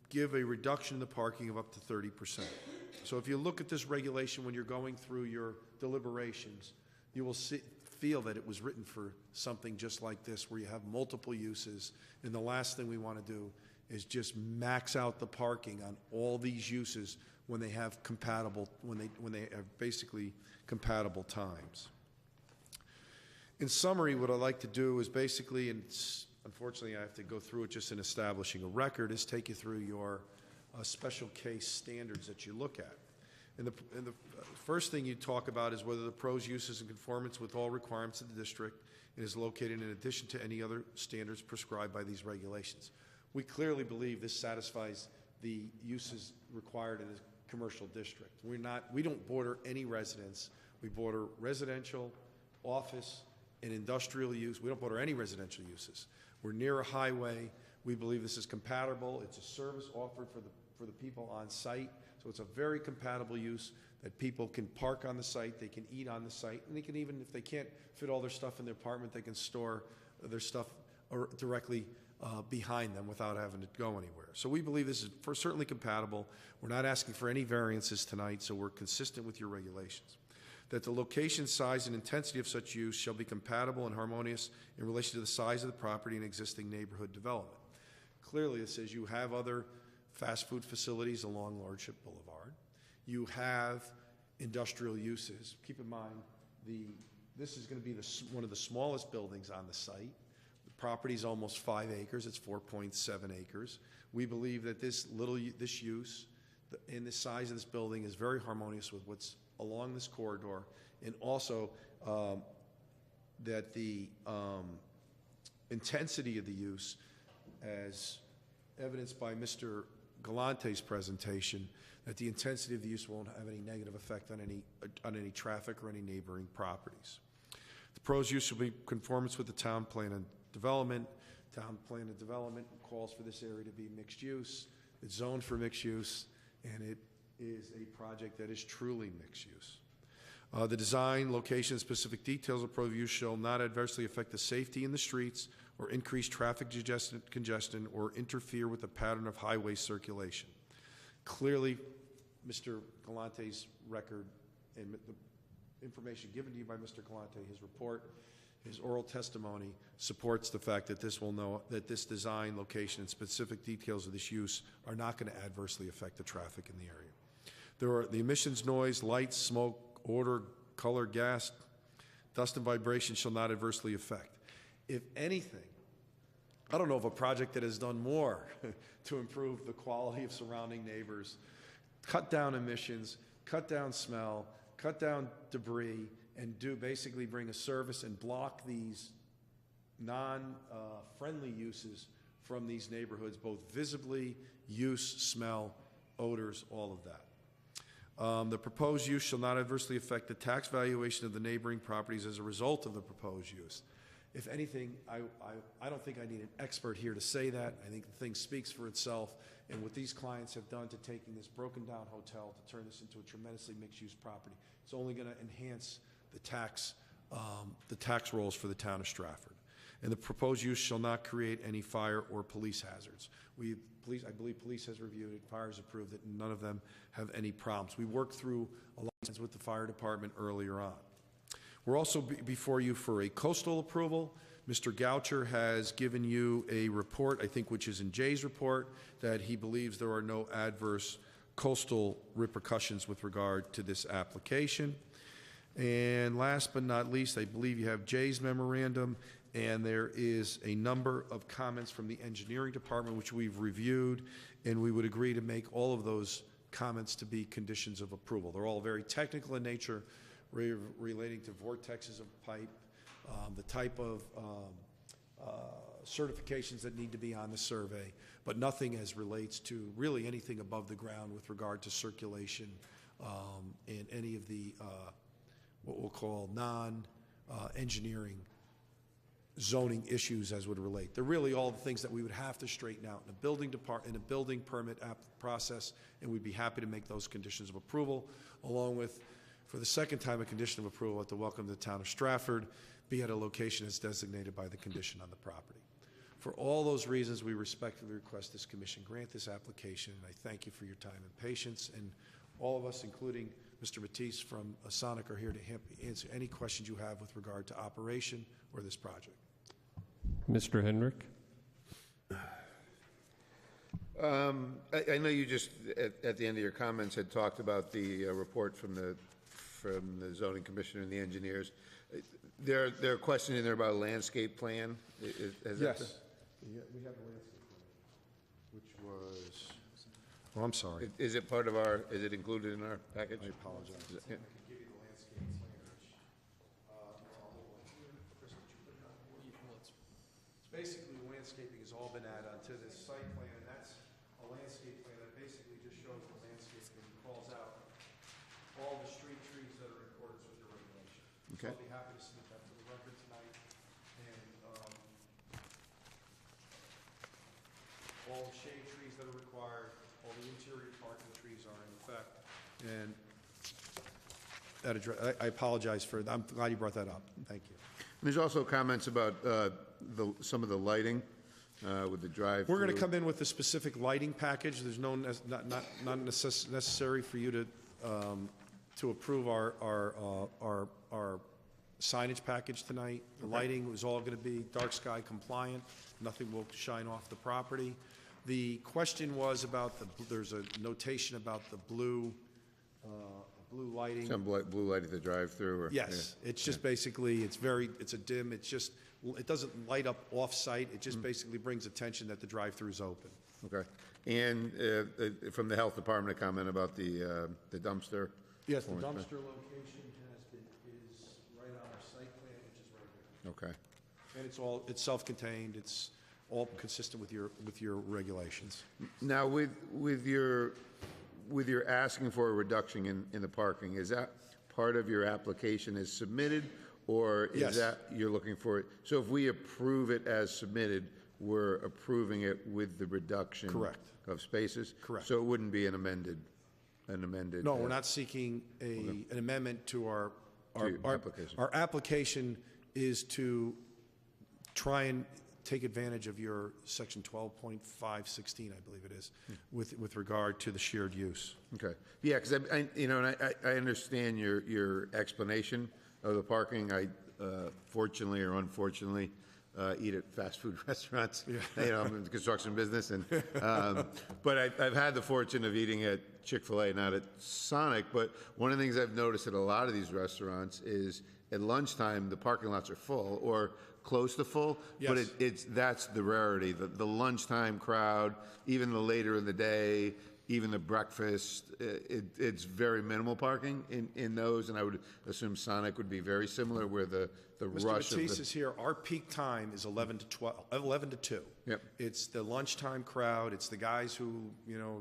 give a reduction in the parking of up to 30%. So if you look at this regulation when you're going through your deliberations, you will feel that it was written for something just like this, where you have multiple uses, and the last thing we want to do is just max out the parking on all these uses when they have when they have basically compatible times. In summary, what I'd like to do is basically, and unfortunately I have to go through it just in establishing a record, is take you through your special case standards that you look at. And the first thing you talk about is whether the proposed use is in conformance with all requirements of the district and is located in addition to any other standards prescribed by these regulations. We clearly believe this satisfies the uses required and is commercial district. We don't border any residence. We border residential, office, and industrial use. We don't border any residential uses. We're near a highway. We believe this is compatible. It's a service offered for the people on site. So it's a very compatible use that people can park on the site, they can eat on the site, and they can even, if they can't fit all their stuff in their apartment, they can store their stuff directly behind them without having to go anywhere. So we believe this is certainly compatible. We're not asking for any variances tonight, so we're consistent with your regulations. That the location, size, and intensity of such use shall be compatible and harmonious in relation to the size of the property and existing neighborhood development. Clearly, it says you have other fast food facilities along Lordship Boulevard. You have industrial uses. Keep in mind, this is going to be one of the smallest buildings on the site. The property is almost 5 acres. It's 4.7 acres. We believe that this use and the size of this building is very harmonious with what's along this corridor, and also that the intensity of the use, as evidenced by Mr. Galante's presentation, that the intensity of the use won't have any negative effect on any traffic or any neighboring properties. The proposed use will be in conformance with the town plan and development. Town plan and development calls for this area to be mixed use. It's zoned for mixed use, and it is a project that is truly mixed use. The design, location, and specific details of proposed use shall not adversely affect the safety in the streets or increase traffic congestion or interfere with the pattern of highway circulation. Clearly, Mr. Galante's record and the information given to you by Mr. Galante, his report, his oral testimony supports the fact that this design, location, and specific details of this use are not going to adversely affect the traffic in the area. The emissions, noise, light, smoke, odor, color, gas, dust, and vibration shall not adversely affect. If anything, I don't know of a project that has done more to improve the quality of surrounding neighbors, cut down emissions, cut down smell, cut down debris, and basically bring a service and block these non-friendly uses from these neighborhoods, both visibly, use, smell, odors, all of that. The proposed use shall not adversely affect the tax valuation of the neighboring properties as a result of the proposed use. If anything, I don't think I need an expert here to say that. I think the thing speaks for itself, and what these clients have done to taking this broken-down hotel to turn this into a tremendously mixed-use property, it's only going to enhance the tax rolls for the town of Stratford. And the proposed use shall not create any fire or police hazards. I believe police has reviewed it, fire has approved it, and none of them have any problems. We worked through alliance with the fire department earlier on. We're also before you for a coastal approval. Mr. Goucher has given you a report, I think which is in Jay's report, that he believes there are no adverse coastal repercussions with regard to this application. And last but not least, I believe you have Jay's memorandum, and there is a number of comments from the engineering department which we've reviewed, and we would agree to make all of those comments to be conditions of approval. They're all very technical in nature, relating to vortexes of pipe, the type of certifications that need to be on the survey, but nothing as relates to really anything above the ground with regard to circulation and any of the what we'll call non-engineering zoning issues as would relate. They're really all the things that we would have to straighten out in a building permit process, and we'd be happy to make those conditions of approval, along with, for the second time, a condition of approval at the welcome to the town of Stratford, be at a location as designated by the condition on the property. For all those reasons, we respectfully request this commission grant this application, and I thank you for your time and patience, and all of us, including Mr. Matisse from Sonic, are here to answer any questions you have with regard to operation or this project. Mr. Henrik? I know you just, at the end of your comments, had talked about the report from the zoning commissioner and the engineers. There are questions in there about a landscape plan. Yes. We have a landscape plan, which was, oh, I'm sorry. Is it part of our, is it included in our package? I apologize. Yeah. I can give you the landscape plan, which, it's basically landscaping has all been added onto this site plan, and that's a landscape plan that basically just shows the landscape and calls So I'll be happy to submit that for the record tonight. And all the shade trees that are required, all the interior parking trees are in effect. And I apologize for, I'm glad you brought that up. Thank you. There's also comments about some of the lighting with the drive-through. We're going to come in with a specific lighting package. There's not necessary for you to approve our signage package tonight. The lighting is all going to be dark sky compliant. Nothing will shine off the property. The question was about there's a notation about the blue lighting. Some blue light at the drive-through? Yes, it's just basically, it's a dim, it doesn't light up off-site, it just basically brings attention that the drive-through is open. Okay. And from the health department, a comment about the dumpster? Yes, the dumpster location is right on our site plan, which is right there. Okay. And it's self-contained, it's all consistent with your regulations. Now, with your asking for a reduction in the parking, is that part of your application as submitted, or is Yes. that you're looking for it? So if we approve it as submitted, we're approving it with the reduction Correct. of spaces? Correct. So it wouldn't be an amended. No, we're not seeking an amendment to our application. Our application is to try and take advantage of your section 12.516, I believe it is, with regard to the shared use. Okay. Yeah, because I understand your explanation of the parking. I fortunately or unfortunately eat at fast food restaurants. I'm in the construction business, and but I've had the fortune of eating at Chick-fil-A, not at Sonic. But one of the things I've noticed at a lot of these restaurants is at lunchtime the parking lots are full or close to full. Yes. But that's the rarity. The lunchtime crowd, even the later in the day, even the breakfast, it's very minimal parking in those, and I would assume Sonic would be very similar, where the Mr. rush Batiste of is here. Our peak time is 11 to 2. Yep. It's the lunchtime crowd. It's the guys who,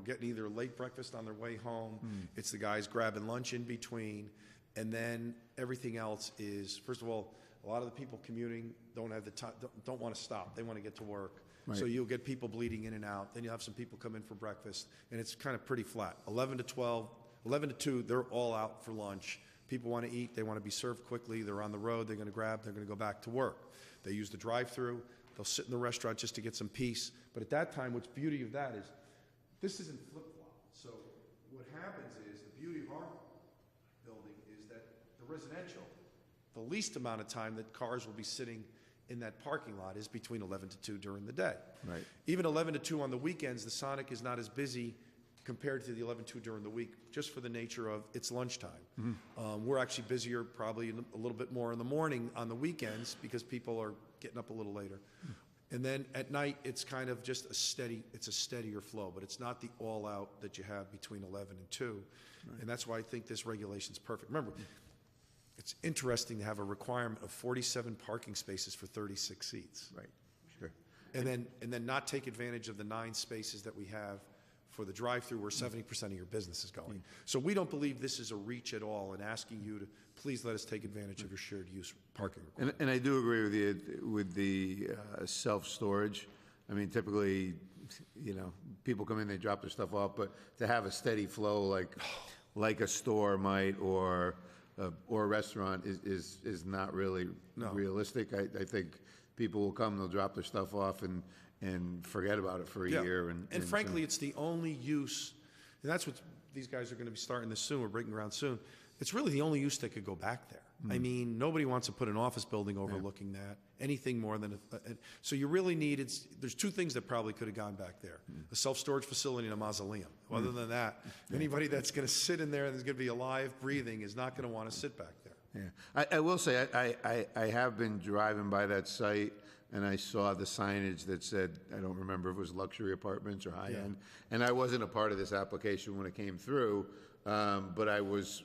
getting either late breakfast on their way home. It's the guys grabbing lunch in between. And then everything else is, first of all, a lot of the people commuting don't have the time, don't want to stop. They want to get to work. Right. So you'll get people bleeding in and out. Then you'll have some people come in for breakfast. And it's kind of pretty flat. 11 to 12, 11 to 2, they're all out for lunch. People want to eat. They want to be served quickly. They're on the road. They're going to grab. They're going to go back to work. They use the drive-through. They'll sit in the restaurant just to get some peace. But at that time, what's beauty of that is this isn't flip-flop. So what happens is the beauty of our building is that the residential, the least amount of time that cars will be sitting in that parking lot is between 11 to 2 during the day. Right. Even 11 to 2 on the weekends, the Sonic is not as busy compared to the 11 to 2 during the week, just for the nature of it's lunchtime. We're actually busier probably a little bit more in the morning on the weekends because people are getting up a little later. And then at night, it's kind of just a steadier flow, but it's not the all-out that you have between 11 and 2. Right. And that's why I think this regulation's perfect. Remember, it's interesting to have a requirement of 47 parking spaces for 36 seats. Right, sure. And then not take advantage of the 9 spaces that we have for the drive-through where 70% of your business is going. So we don't believe this is a reach at all in asking you to please let us take advantage of your shared use parking requirement. And I do agree with you with the self-storage. I mean, typically, people come in, they drop their stuff off, but to have a steady flow like a store might or a restaurant is not really realistic. I think people will come, they'll drop their stuff off and forget about it for a year. And frankly, it's the only use, and that's what these guys are going to be starting this soon. We're breaking ground soon. It's really the only use that could go back there. I mean, nobody wants to put an office building overlooking that, anything more than so you really need, there's 2 things that probably could have gone back there. A self-storage facility and a mausoleum. Other than that, anybody that's going to sit in there and is going to be alive, breathing, is not going to want to sit back there. Yeah, I will say, I have been driving by that site, and I saw the signage that said, I don't remember if it was luxury apartments or high-end, and I wasn't a part of this application when it came through, but I was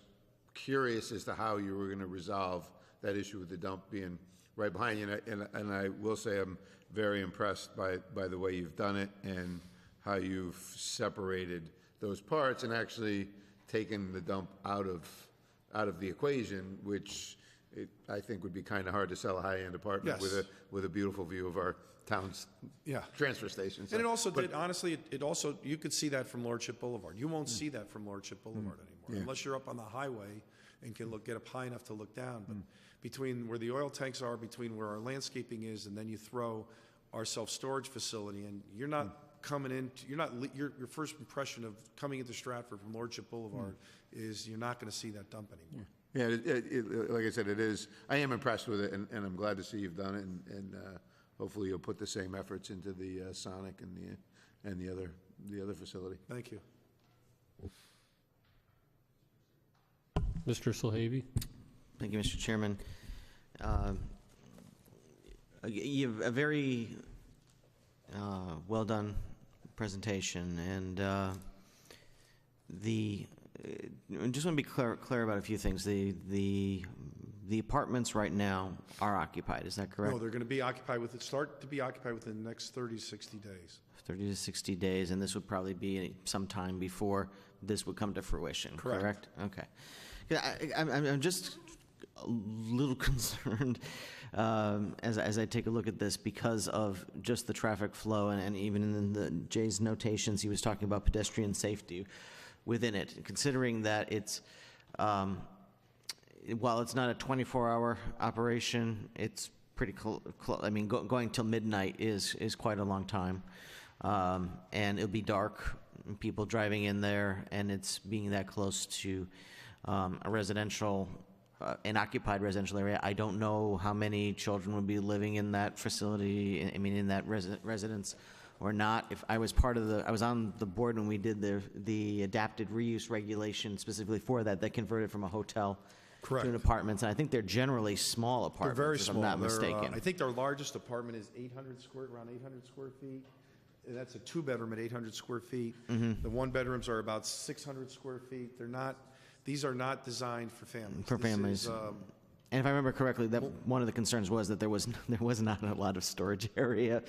curious as to how you were going to resolve that issue with the dump being right behind you, and I will say I'm very impressed by the way you've done it and how you've separated those parts and actually taken the dump out of the equation, which it, I think, would be kind of hard to sell a high-end apartment Yes. with a beautiful view of our town's Yeah. transfer station. So- And it also but- did, honestly, it also, you could see that from Lordship Boulevard. You won't see that from Lordship Boulevard anymore, unless you're up on the highway and can get up high enough to look down. But between where the oil tanks are, between where our landscaping is, and then you throw our self-storage facility, and you're not coming in, your first impression of coming into Stratford from Lordship Boulevard is you're not going to see that dump anymore. Yeah, like I said, it is, I am impressed with it, and I'm glad to see you've done it, and hopefully you'll put the same efforts into the Sonic and the other facility. Thank you. Mr. Solhavy? Thank you, Mr. Chairman. You have a very well-done presentation, and I just want to be clear about a few things. The apartments right now are occupied, is that correct? No, they're going to be occupied start to be occupied within the next 30 to 60 days. 30 to 60 days, and this would probably be some time before this would come to fruition, correct? Okay. I'm just a little concerned as I take a look at this because of just the traffic flow, and even in Jay's notations, he was talking about pedestrian safety within it, considering that it's, while it's not a 24-hour operation, it's pretty I mean, going till midnight is quite a long time. And it'll be dark, people driving in there, and it's being that close to a residential, an occupied residential area. I don't know how many children would be living in that facility, in that residence or not. If I was I was on the board when we did the adapted reuse regulation specifically for that converted from a hotel to an apartments, and I think they're generally small apartments, They're very if small. I'm not mistaken. I think their largest apartment is around 800 square feet. And that's a two-bedroom at 800 square feet. The one-bedrooms are about 600 square feet. These are not designed for families. For families. And if I remember correctly, that one of the concerns was that there was not a lot of storage area.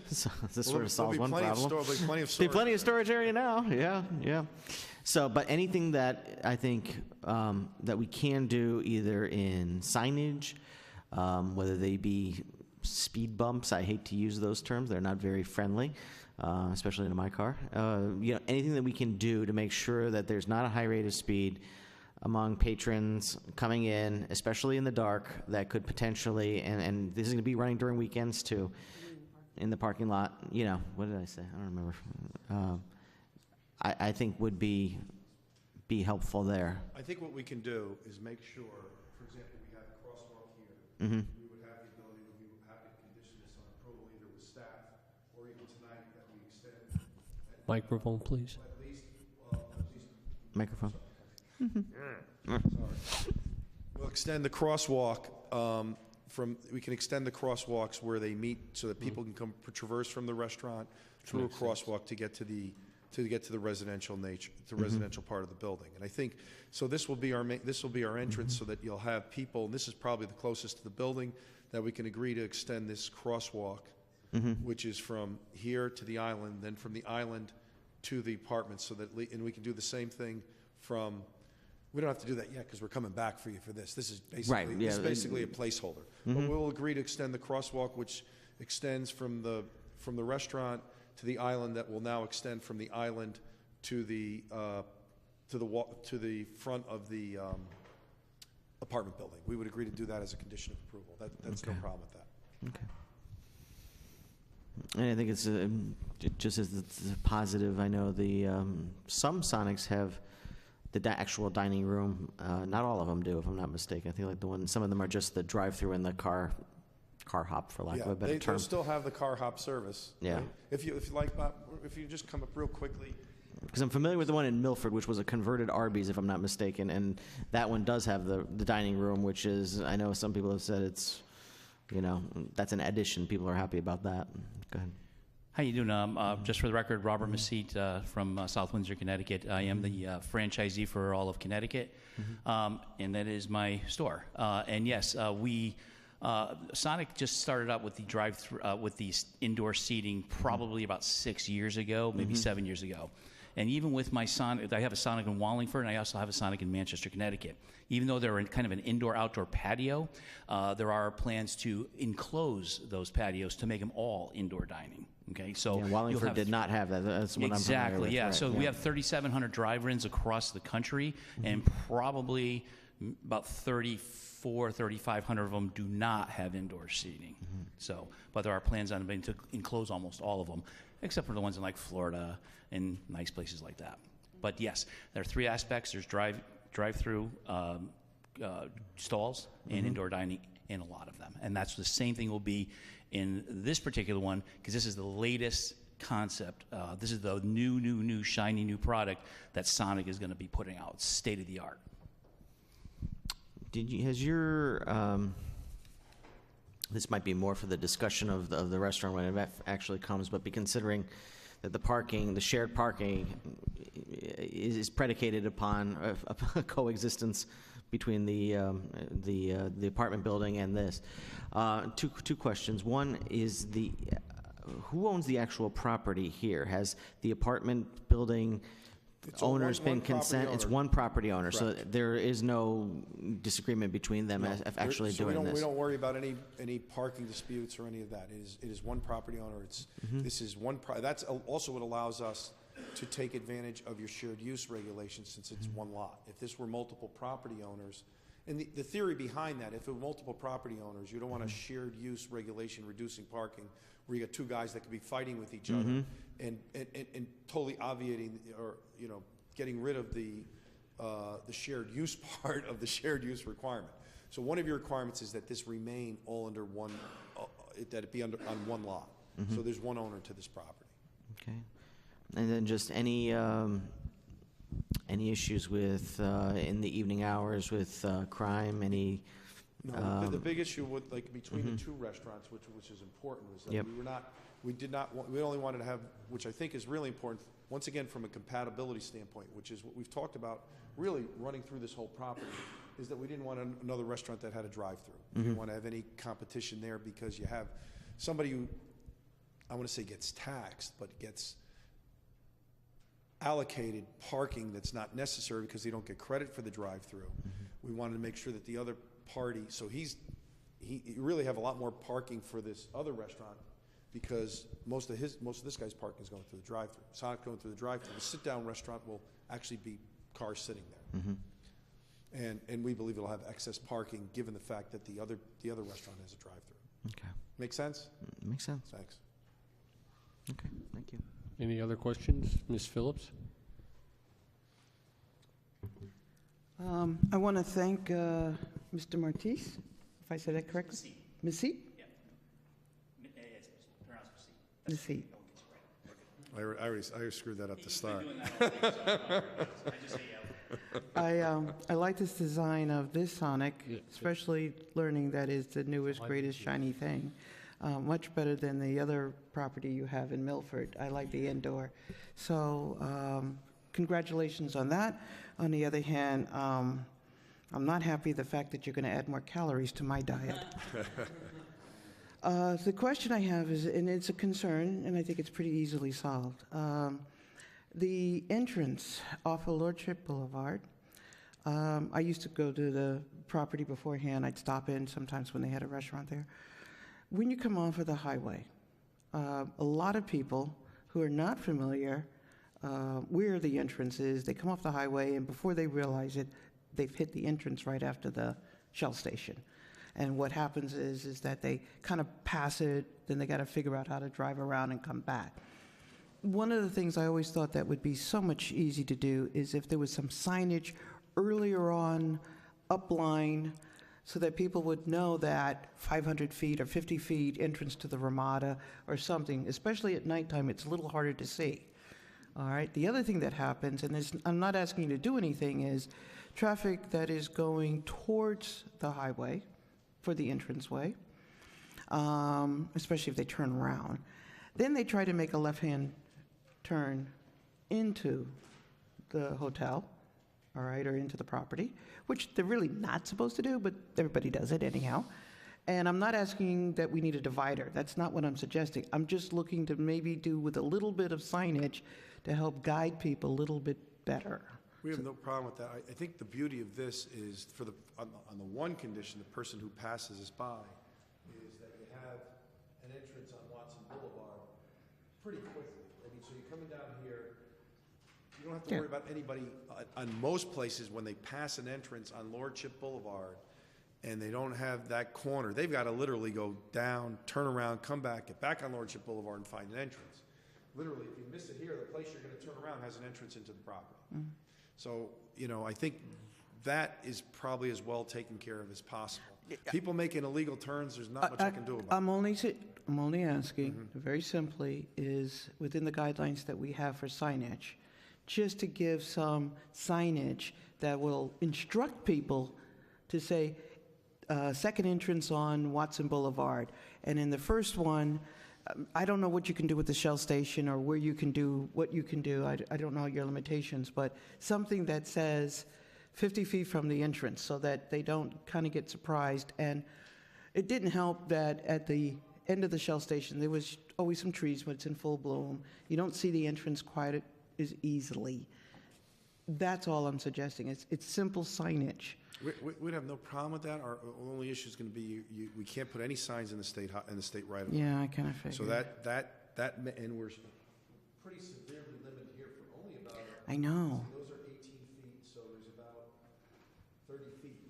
So this sort of solves one problem. There'll be plenty of There'll storage. be plenty of storage area now. Yeah. So, but anything that I think that we can do either in signage, whether they be speed bumps, I hate to use those terms. They're not very friendly, especially in my car. Anything that we can do to make sure that there's not a high rate of speed among patrons coming in, especially in the dark, that could potentially, and this is going to be running during weekends too, in the parking lot. What did I say? I don't remember. I think would be helpful there. I think what we can do is make sure, for example, we have a crosswalk here. Mm-hmm. We would have the ability, we would have to condition this on approval either with staff or even tonight that we extend Microphone, please. at least Microphone. We'll extend the crosswalk we can extend the crosswalks where they meet so that people can come traverse from the restaurant through a crosswalk to get to the residential residential part of the building. And I think so. This will be our entrance so that you'll have people. And this is probably the closest to the building that we can agree to extend this crosswalk, which is from here to the island, then from the island to the apartments. So that and we can do the same thing from. We don't have to do that yet because we're coming back for you for this. This is basically, Right, yeah. this is basically a placeholder. But we'll agree to extend the crosswalk, which extends from the restaurant to the island, that will now extend from the island to the front of the apartment building. We would agree to do that as a condition of approval. That's no problem with that. Okay. And I think it's just as it's a positive. I know some Sonics have the actual dining room. Not all of them do, if I'm not mistaken. I think some of them are just the drive-through and the car hop, for lack of a better term. They'll still have the car hop service. Yeah. Right? If you just come up real quickly. Because I'm familiar with the one in Milford, which was a converted Arby's, if I'm not mistaken, and that one does have the dining room, which is, I know some people have said it's, that's an addition. People are happy about that. Go ahead. How you doing? Just for the record, Robert Mesite from South Windsor, Connecticut. I am the franchisee for all of Connecticut, and that is my store. And yes, Sonic just started out with the drive-through, with the indoor seating probably about 6 years ago, maybe 7 years ago. And even with my Sonic, I have a Sonic in Wallingford, and I also have a Sonic in Manchester, Connecticut. Even though they're in kind of an indoor-outdoor patio, there are plans to enclose those patios to make them all indoor dining. Okay, so Yeah, you'll Wallingford have did not have that. That's what I'm familiar exactly, with. yeah. Right, So we have 3,700 drive-ins across the country, and probably about 3,500 of them do not have indoor seating. So, but there are plans on them to enclose almost all of them, except for the ones in like Florida and nice places like that. But yes, there are three aspects. There's drive-through stalls and indoor dining in a lot of them, and that's the same thing will be in this particular one, because this is the latest concept. This is the new, shiny new product that Sonic is going to be putting out, state of the art. Has your, this might be more for the discussion of the restaurant when it actually comes, but be considering that the shared parking is predicated upon a coexistence between the apartment building and this. Two questions. One is who owns the actual property here? Has the apartment building owners been consent? It's one property owner, so there is no disagreement between them of actually doing this. We don't worry about any parking disputes or any of that. It is one property owner. This is one. That's also what allows us to take advantage of your shared use regulations, since it's one lot. If this were multiple property owners, and the theory behind that, if it were multiple property owners, you don't want a shared use regulation reducing parking where you got two guys that could be fighting with each other and totally obviating or getting rid of the shared use part of the shared use requirement. So one of your requirements is that this remain all under one, that it be on one lot. So there's one owner to this property. Okay. And then just any issues with in the evening hours with crime? No, the big issue with between the two restaurants, which is important, was that we only wanted to have, which I think is really important, once again from a compatibility standpoint, which is what we've talked about really running through this whole property, is that we didn't want another restaurant that had a drive-through. We didn't want to have any competition there, because you have somebody who, I want to say gets taxed, but gets allocated parking that's not necessary because they don't get credit for the drive-through. We wanted to make sure that the other party, so you really have a lot more parking for this other restaurant, because most of this guy's parking is going through the drive-through. It's not going through the drive-through. The sit-down restaurant will actually be cars sitting there, and we believe it'll have excess parking given the fact that the other restaurant has a drive-through. Okay. Make sense? Makes sense. Thanks. Okay, thank you. Any other questions? Ms. Phillips? I want to thank Mr. Martis, if I said that correctly. Messit? Yeah. It's pronounced Messit. I already screwed that up to start. I like this design of this Sonic, especially learning that is the newest, greatest, shiny thing. Much better than the other property you have in Milford. I like the indoor. So congratulations on that. On the other hand, I'm not happy the fact that you're going to add more calories to my diet. The question I have is, and it's a concern, and I think it's pretty easily solved. The entrance off of Lordship Boulevard, I used to go to the property beforehand. I'd stop in sometimes when they had a restaurant there. When you come off of the highway, a lot of people who are not familiar where the entrance is, they come off the highway, and before they realize it, they've hit the entrance right after the Shell station. And what happens is that they kind of pass it, then they got to figure out how to drive around and come back. One of the things I always thought that would be so much easy to do is if there was some signage earlier on, upline, so that people would know that 500 feet or 50 feet entrance to the Ramada or something, especially at nighttime, it's a little harder to see. All right, the other thing that happens, and I'm not asking you to do anything, is traffic that is going towards the highway for the entranceway, especially if they turn around. Then they try to make a left-hand turn into the hotel, all right, or into the property, which they're really not supposed to do, but everybody does it anyhow. And I'm not asking that we need a divider. That's not what I'm suggesting. I'm just looking to maybe do with a little bit of signage to help guide people a little bit better. We have no problem with that. I think the beauty of this is, on the one condition, the person who passes us by, is that you have an entrance on Watson Boulevard pretty quickly. I mean, so you're coming down here, you don't have to worry about anybody, on most places, when they pass an entrance on Lordship Boulevard, and they don't have that corner, they've got to literally go down, turn around, come back, get back on Lordship Boulevard and find an entrance. Literally, if you miss it here, the place you're going to turn around has an entrance into the property. Mm-hmm. So, I think that is probably as well taken care of as possible. People making illegal turns, there's not much I can do about it. I'm only asking, very simply, is within the guidelines that we have for signage, just to give some signage that will instruct people to say, second entrance on Watson Boulevard. And in the first one, I don't know what you can do with the Shell station or where you can do what you can do. I don't know your limitations, but something that says 50 feet from the entrance so that they don't kind of get surprised. And it didn't help that at the end of the Shell station, there was always some trees when it's in full bloom. You don't see the entrance quite as easily. That's all I'm suggesting. It's simple signage. We'd have no problem with that. Our only issue is going to be we can't put any signs in the state right of way. Yeah, I kind of figured. So that and we're pretty severely limited here for only about. I know. Those are 18 feet, so there's about 30 feet.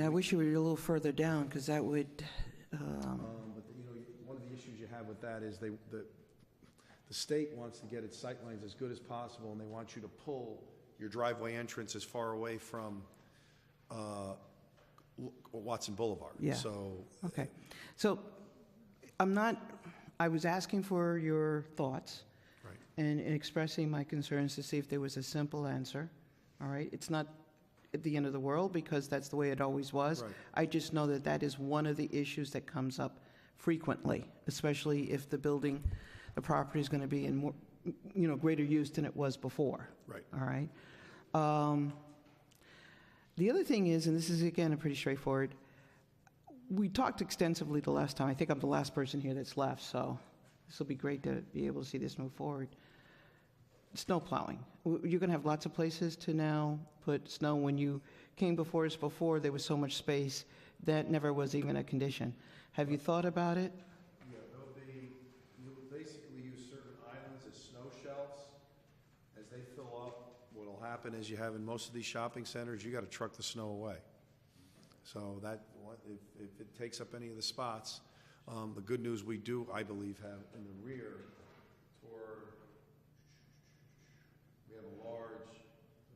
I wish you were a little further down because that would. But one of the issues you have with that is the state wants to get its sight lines as good as possible, and they want you to pull your driveway entrance as far away from Watson Boulevard. Yeah. So. Okay. So I was asking for your thoughts. Right. And expressing my concerns to see if there was a simple answer. All right? It's not at the end of the world because that's the way it always was. Right. I just know that that is one of the issues that comes up frequently, especially if the property is going to be in more, greater use than it was before. Right. All right? The other thing is, and this is, again, pretty straightforward, we talked extensively the last time. I think I'm the last person here that's left, so this will be great to be able to see this move forward. Snow plowing. You're going to have lots of places to now put snow. When you came before us before, there was so much space that never was even a condition. Have you thought about it? Yeah, you'll basically use certain islands as snow shelves. As they fill up, what'll happen is you have in most of these shopping centers, you got to truck the snow away. So if it takes up any of the spots, the good news we do, I believe, have in the rear, we have a large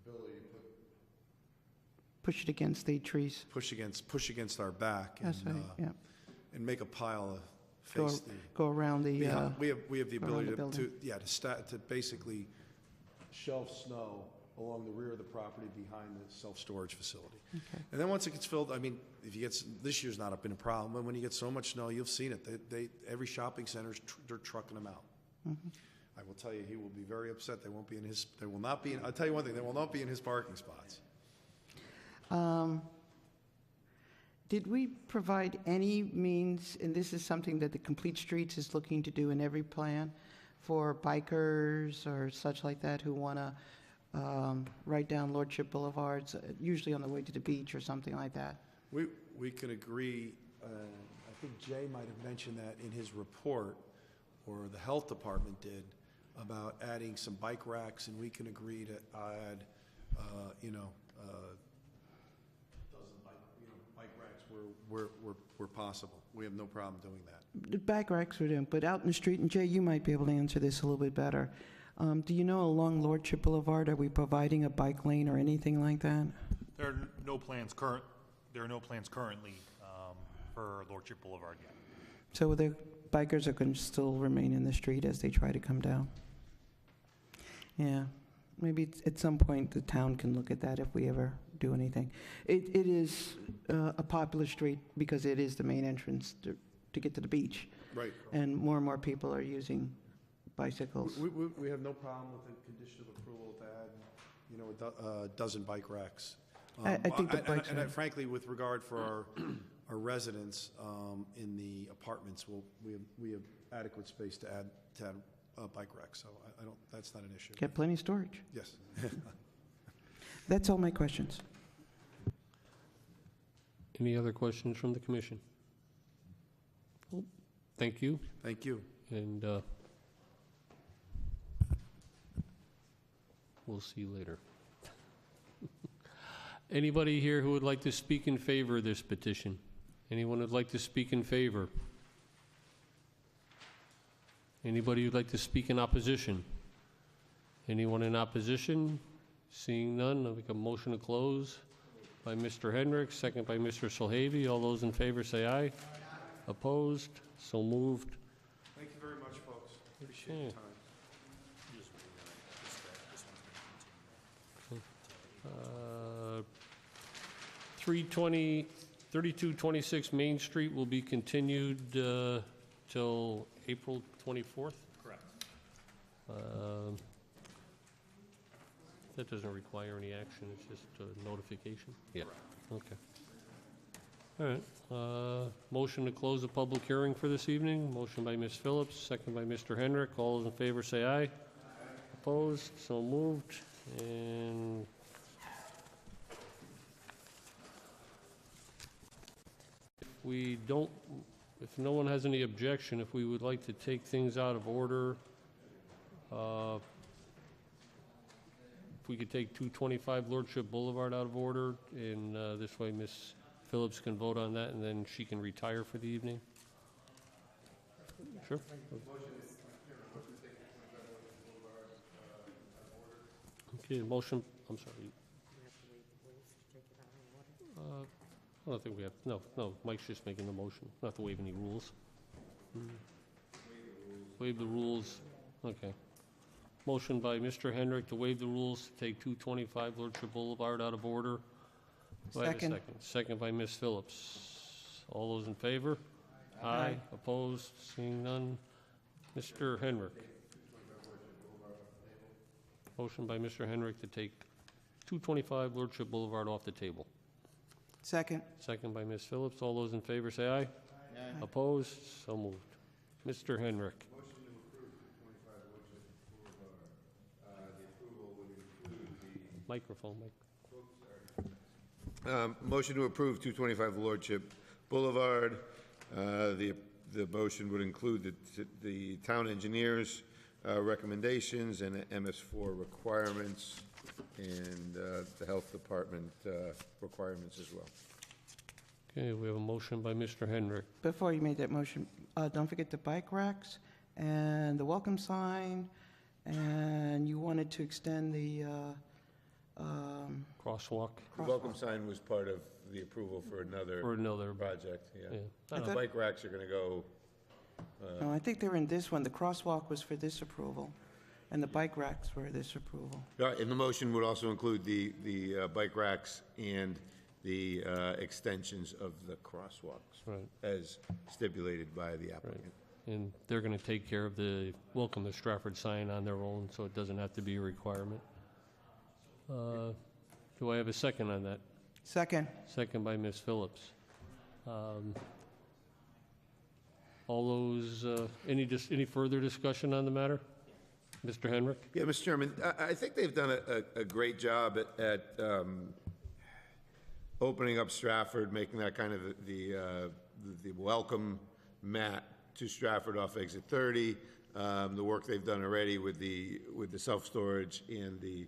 ability to Push it against the trees. push against our back and, That's right, yeah. and make a pile of Go, face the. go around the. We have the go around ability the building. to basically shelve snow along the rear of the property behind the self-storage facility. Okay. And then once it gets filled, I mean, this year's not been a problem, but when you get so much snow, you've seen it. Every shopping center, they're trucking them out. Mm-hmm. I will tell you, he will be very upset. They will not be I'll tell you one thing, they will not be in his parking spots. Did we provide any means, and this is something that the Complete Streets is looking to do in every plan, for bikers or such like that who want to ride down Lordship Boulevards, usually on the way to the beach or something like that? We can agree, I think Jay might have mentioned that in his report, or the health department did, about adding some bike racks, and we can agree to add, bike racks where possible. We have no problem doing that. The bike racks are doing, but out in the street, and Jay, you might be able to answer this a little bit better. Do you know along Lordship Boulevard, are we providing a bike lane or anything like that? There are no plans currently for Lordship Boulevard yet. So the bikers are going to still remain in the street as they try to come down? Yeah. Maybe at some point the town can look at that if we ever do anything. It is a popular street because it is the main entrance to get to the beach. Right. And more people are using bicycles. We have no problem with the condition of approval to add, a dozen bike racks I think the bikes And are- frankly, with regard for our residents in the apartments, we have adequate space to add bike racks, so I don't, that's not an issue. Get plenty of storage. Yes. That's all my questions. Any other questions from the commission? Oh, thank you, Thank you. and we'll see you later. Anybody here who would like to speak in favor of this petition? Anyone who'd like to speak in favor? Anybody who'd like to speak in opposition? Anyone in opposition? Seeing none, I'll make a motion to close by Mr. Hendrick, second by Mr. Solhavy. All those in favor say aye. Aye. Opposed? So moved. Thank you very much, folks. Appreciate your Okay. time. 3226 Main Street will be continued till April 24th? Correct. That doesn't require any action, it's just a notification? Yeah. Okay. All right. Motion to close the public hearing for this evening. Motion by Ms. Phillips, second by Mr. Hendrick. All those in favor say aye. Opposed? So moved. And if no one has any objection, if we would like to take things out of order, if we could take 225 Lordship Boulevard out of order, and this way Ms. Phillips can vote on that, and then she can retire for the evening. Sure. Okay, motion, I'm sorry. I don't think we have, no, Mike's just making the motion, not to waive any rules. Waive the rules, okay. Motion by Mr. Hendrick to waive the rules to take 225 Lordship Boulevard out of order. Do I have a Second. Second by Ms. Phillips. All those in favor? Aye. Opposed? Seeing none. Mr. Hendrick. Motion by Mr. Hendrick to take 225 Lordship Boulevard off the table. Second. Second by Ms. Phillips. All those in favor say aye. Aye. Opposed? So moved. Mr. Hendrick. Microphone, Mike. Motion to approve 225 Lordship Boulevard. The motion would include the town engineer's recommendations and MS4 requirements and the health department requirements as well. Okay, we have a motion by Mr. Hendrick. Before you made that motion, don't forget the bike racks and the welcome sign, and you wanted to extend the Crosswalk. The welcome sign was part of the approval for another project, Yeah. yeah. I The thought- bike racks are going to go, No, I think they were in this one. The crosswalk was for this approval, and the bike racks were this approval. and the motion would also include the bike racks and the extensions of the crosswalks. Right. As stipulated by the applicant. And they're going to take care of the welcome to Stratford sign on their own, so it doesn't have to be a requirement. Do I have a second on that? Second. Second by Ms. Phillips. All those, any further discussion on the matter? Mr. Hendrick? Yeah, Mr. Chairman, I think they've done a great job at opening up Stratford, making that kind of the welcome mat to Stratford off exit 30. The work they've done already with the self-storage and the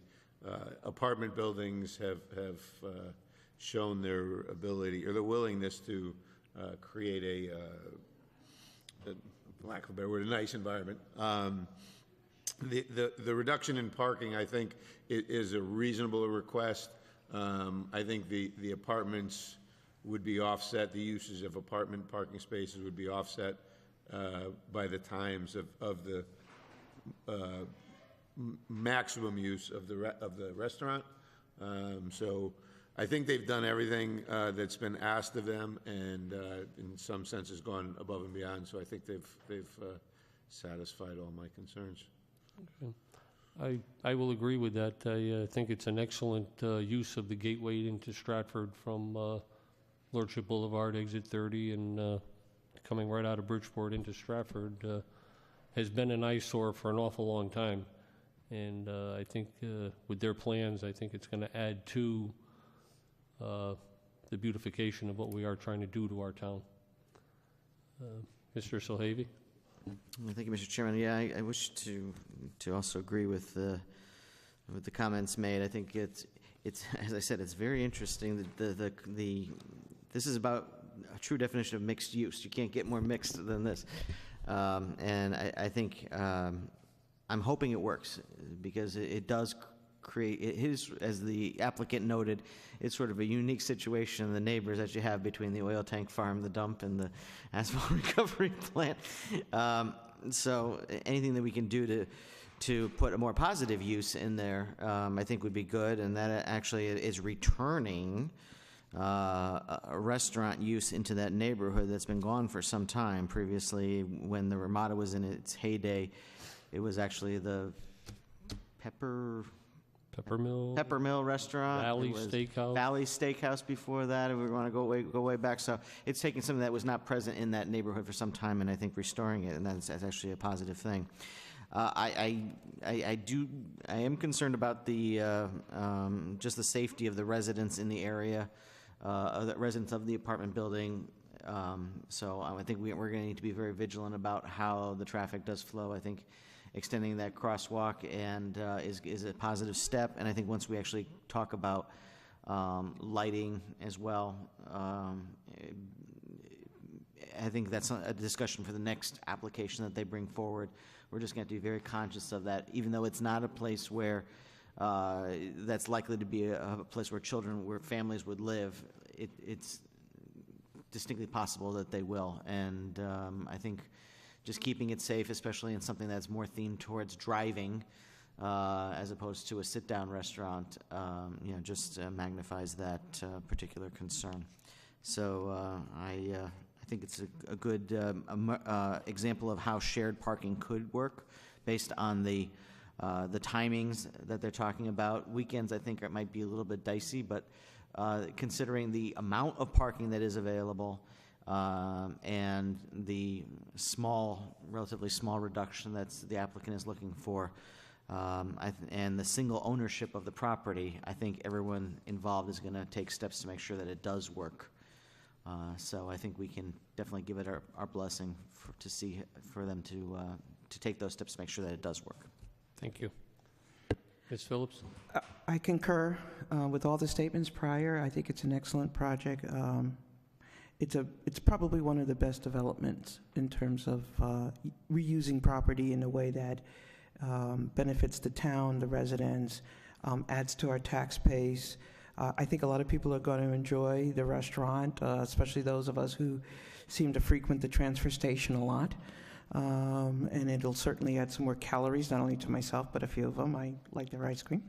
apartment buildings have shown their ability or their willingness to create a for lack of a better word, a nice environment. The reduction in parking, I think, is a reasonable request. I think the apartments would be offset, the uses of apartment parking spaces would be offset by the times of the maximum use of the restaurant. So I think they've done everything that's been asked of them, and in some senses gone above and beyond. So I think they've satisfied all my concerns. Okay. I will agree with that. I think it's an excellent use of the gateway into Stratford from Lordship Boulevard, exit 30, and coming right out of Bridgeport into Stratford has been an eyesore for an awful long time. And I think with their plans, I think it's going to add to the beautification of what we are trying to do to our town. Mr. Solhavy? Thank you, Mr. Chairman. Yeah, I wish to also agree with the comments made. I think it's as I said, it's very interesting. This is about a true definition of mixed use. You can't get more mixed than this. And I think I'm hoping it works because it does create, it is, as the applicant noted, it's sort of a unique situation, the neighbors that you have between the oil tank farm, the dump, and the asphalt recovery plant. So anything that we can do to put a more positive use in there, I think would be good, and that actually is returning a restaurant use into that neighborhood that's been gone for some time. Previously, when the Ramada was in its heyday, it was actually the Peppermill restaurant. Valley Steakhouse before that, and we want to go way back. So it's taking something that was not present in that neighborhood for some time, and I think restoring it, and that's actually a positive thing. I am concerned about the just the safety of the residents in the area, the residents of the apartment building. So I think we're going to need to be very vigilant about how the traffic does flow. I think extending that crosswalk and is a positive step. And I think once we actually talk about lighting as well, I think that's a discussion for the next application that they bring forward. We're just going to have to be very conscious of that, even though it's not a place where that's likely to be a place where families would live. It's distinctly possible that they will. And I think just keeping it safe, especially in something that's more themed towards driving as opposed to a sit-down restaurant, just magnifies that particular concern. So I think it's a good example of how shared parking could work based on the timings that they're talking about. Weekends, I think, might be a little bit dicey, but considering the amount of parking that is available and the relatively small reduction that the applicant is looking for, and the single ownership of the property, I think everyone involved is going to take steps to make sure that it does work. So I think we can definitely give it our blessing for them to take those steps to make sure that it does work. Thank you. Ms. Phillips? I concur with all the statements prior. I think it's an excellent project. It's probably one of the best developments in terms of reusing property in a way that benefits the town, the residents, adds to our tax base. I think a lot of people are going to enjoy the restaurant, especially those of us who seem to frequent the transfer station a lot. And it'll certainly add some more calories, not only to myself, but a few of them. I like their ice cream.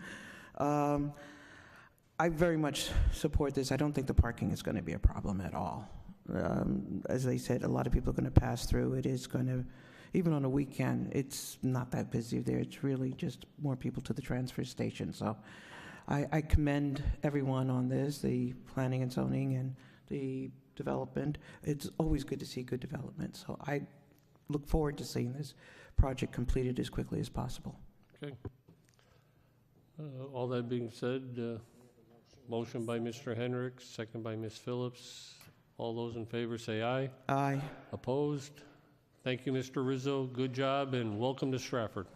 I very much support this. I don't think the parking is going to be a problem at all. As I said, a lot of people are going to pass through. It is going to, even on a weekend, it's not that busy there. It's really just more people to the transfer station. So I commend everyone on this, the planning and zoning and the development. It's always good to see good development. So I look forward to seeing this project completed as quickly as possible. Okay. All that being said, motion by Mr. Henricks, second by Ms. Phillips. All those in favor say aye. Aye. Opposed? Thank you, Mr. Rizzo. Good job and welcome to Stratford.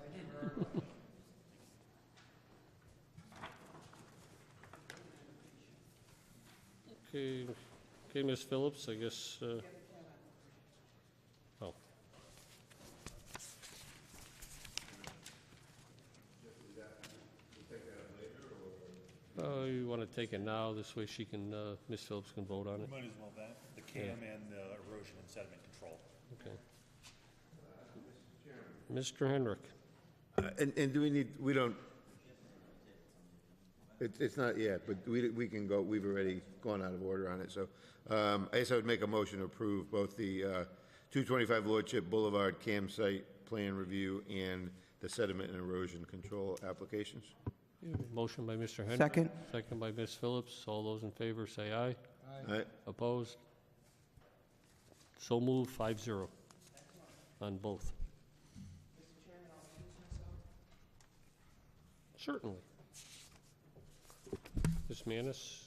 Okay, Ms. Phillips, I guess. You want to take it now? This way she can, Ms. Phillips can vote on it. Might as well that, the CAM and the erosion and sediment control. Okay. Mr. Henrick. And do we need, we don't, it's not yet, but we can go, we've already gone out of order on it, so I guess I would make a motion to approve both the 225 Lordship Boulevard campsite plan review and the sediment and erosion control applications. Motion by Mr. Hendrick. Second. Second by Ms. Phillips. All those in favor say aye. Aye. Opposed? So moved, 5-0 on both. Certainly. Ms. Manis?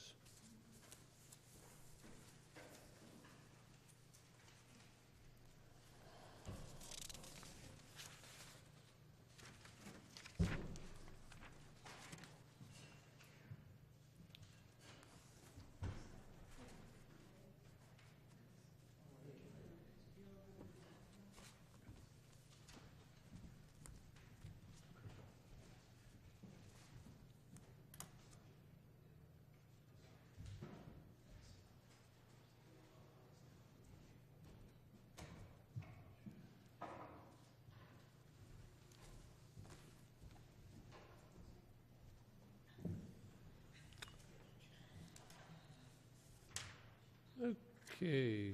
Okay.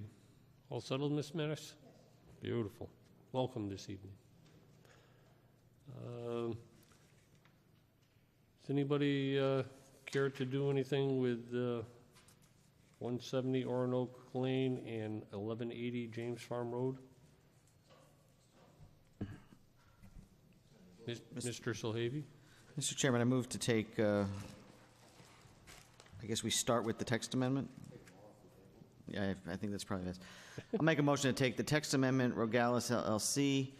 All settled, Ms. Manis? Beautiful. Welcome this evening. Does anybody care to do anything with 170 Orinoco Lane and 1180 James Farm Road? Mr. Solhavy? Mr. Chairman, I move to take, I guess we start with the text amendment? Yeah, I think that's probably best. I'll make a motion to take the text amendment, Rogalis LLC,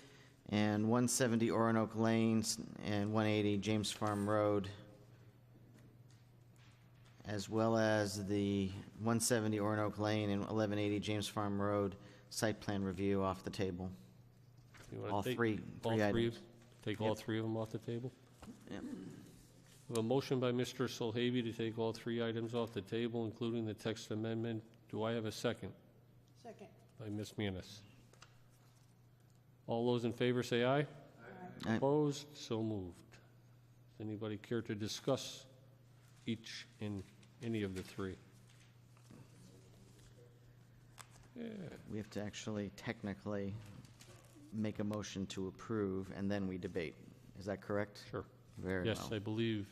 and 170 Orinoco Lanes and 180 James Farm Road, as well as the 170 Orinoco Lane and 1180 James Farm Road site plan review off the table. You wanna All take three all items. Take all three of them off the table? Yep. We have a motion by Mr. Solhavy to take all three items off the table, including the text amendment. Do I have a second? Second. By Ms. Manis. All those in favor say aye. Aye. Opposed? So moved. Does anybody care to discuss each and any of the three? Yeah. We have to actually technically make a motion to approve, and then we debate. Is that correct? Sure. Very Yes, well. I believe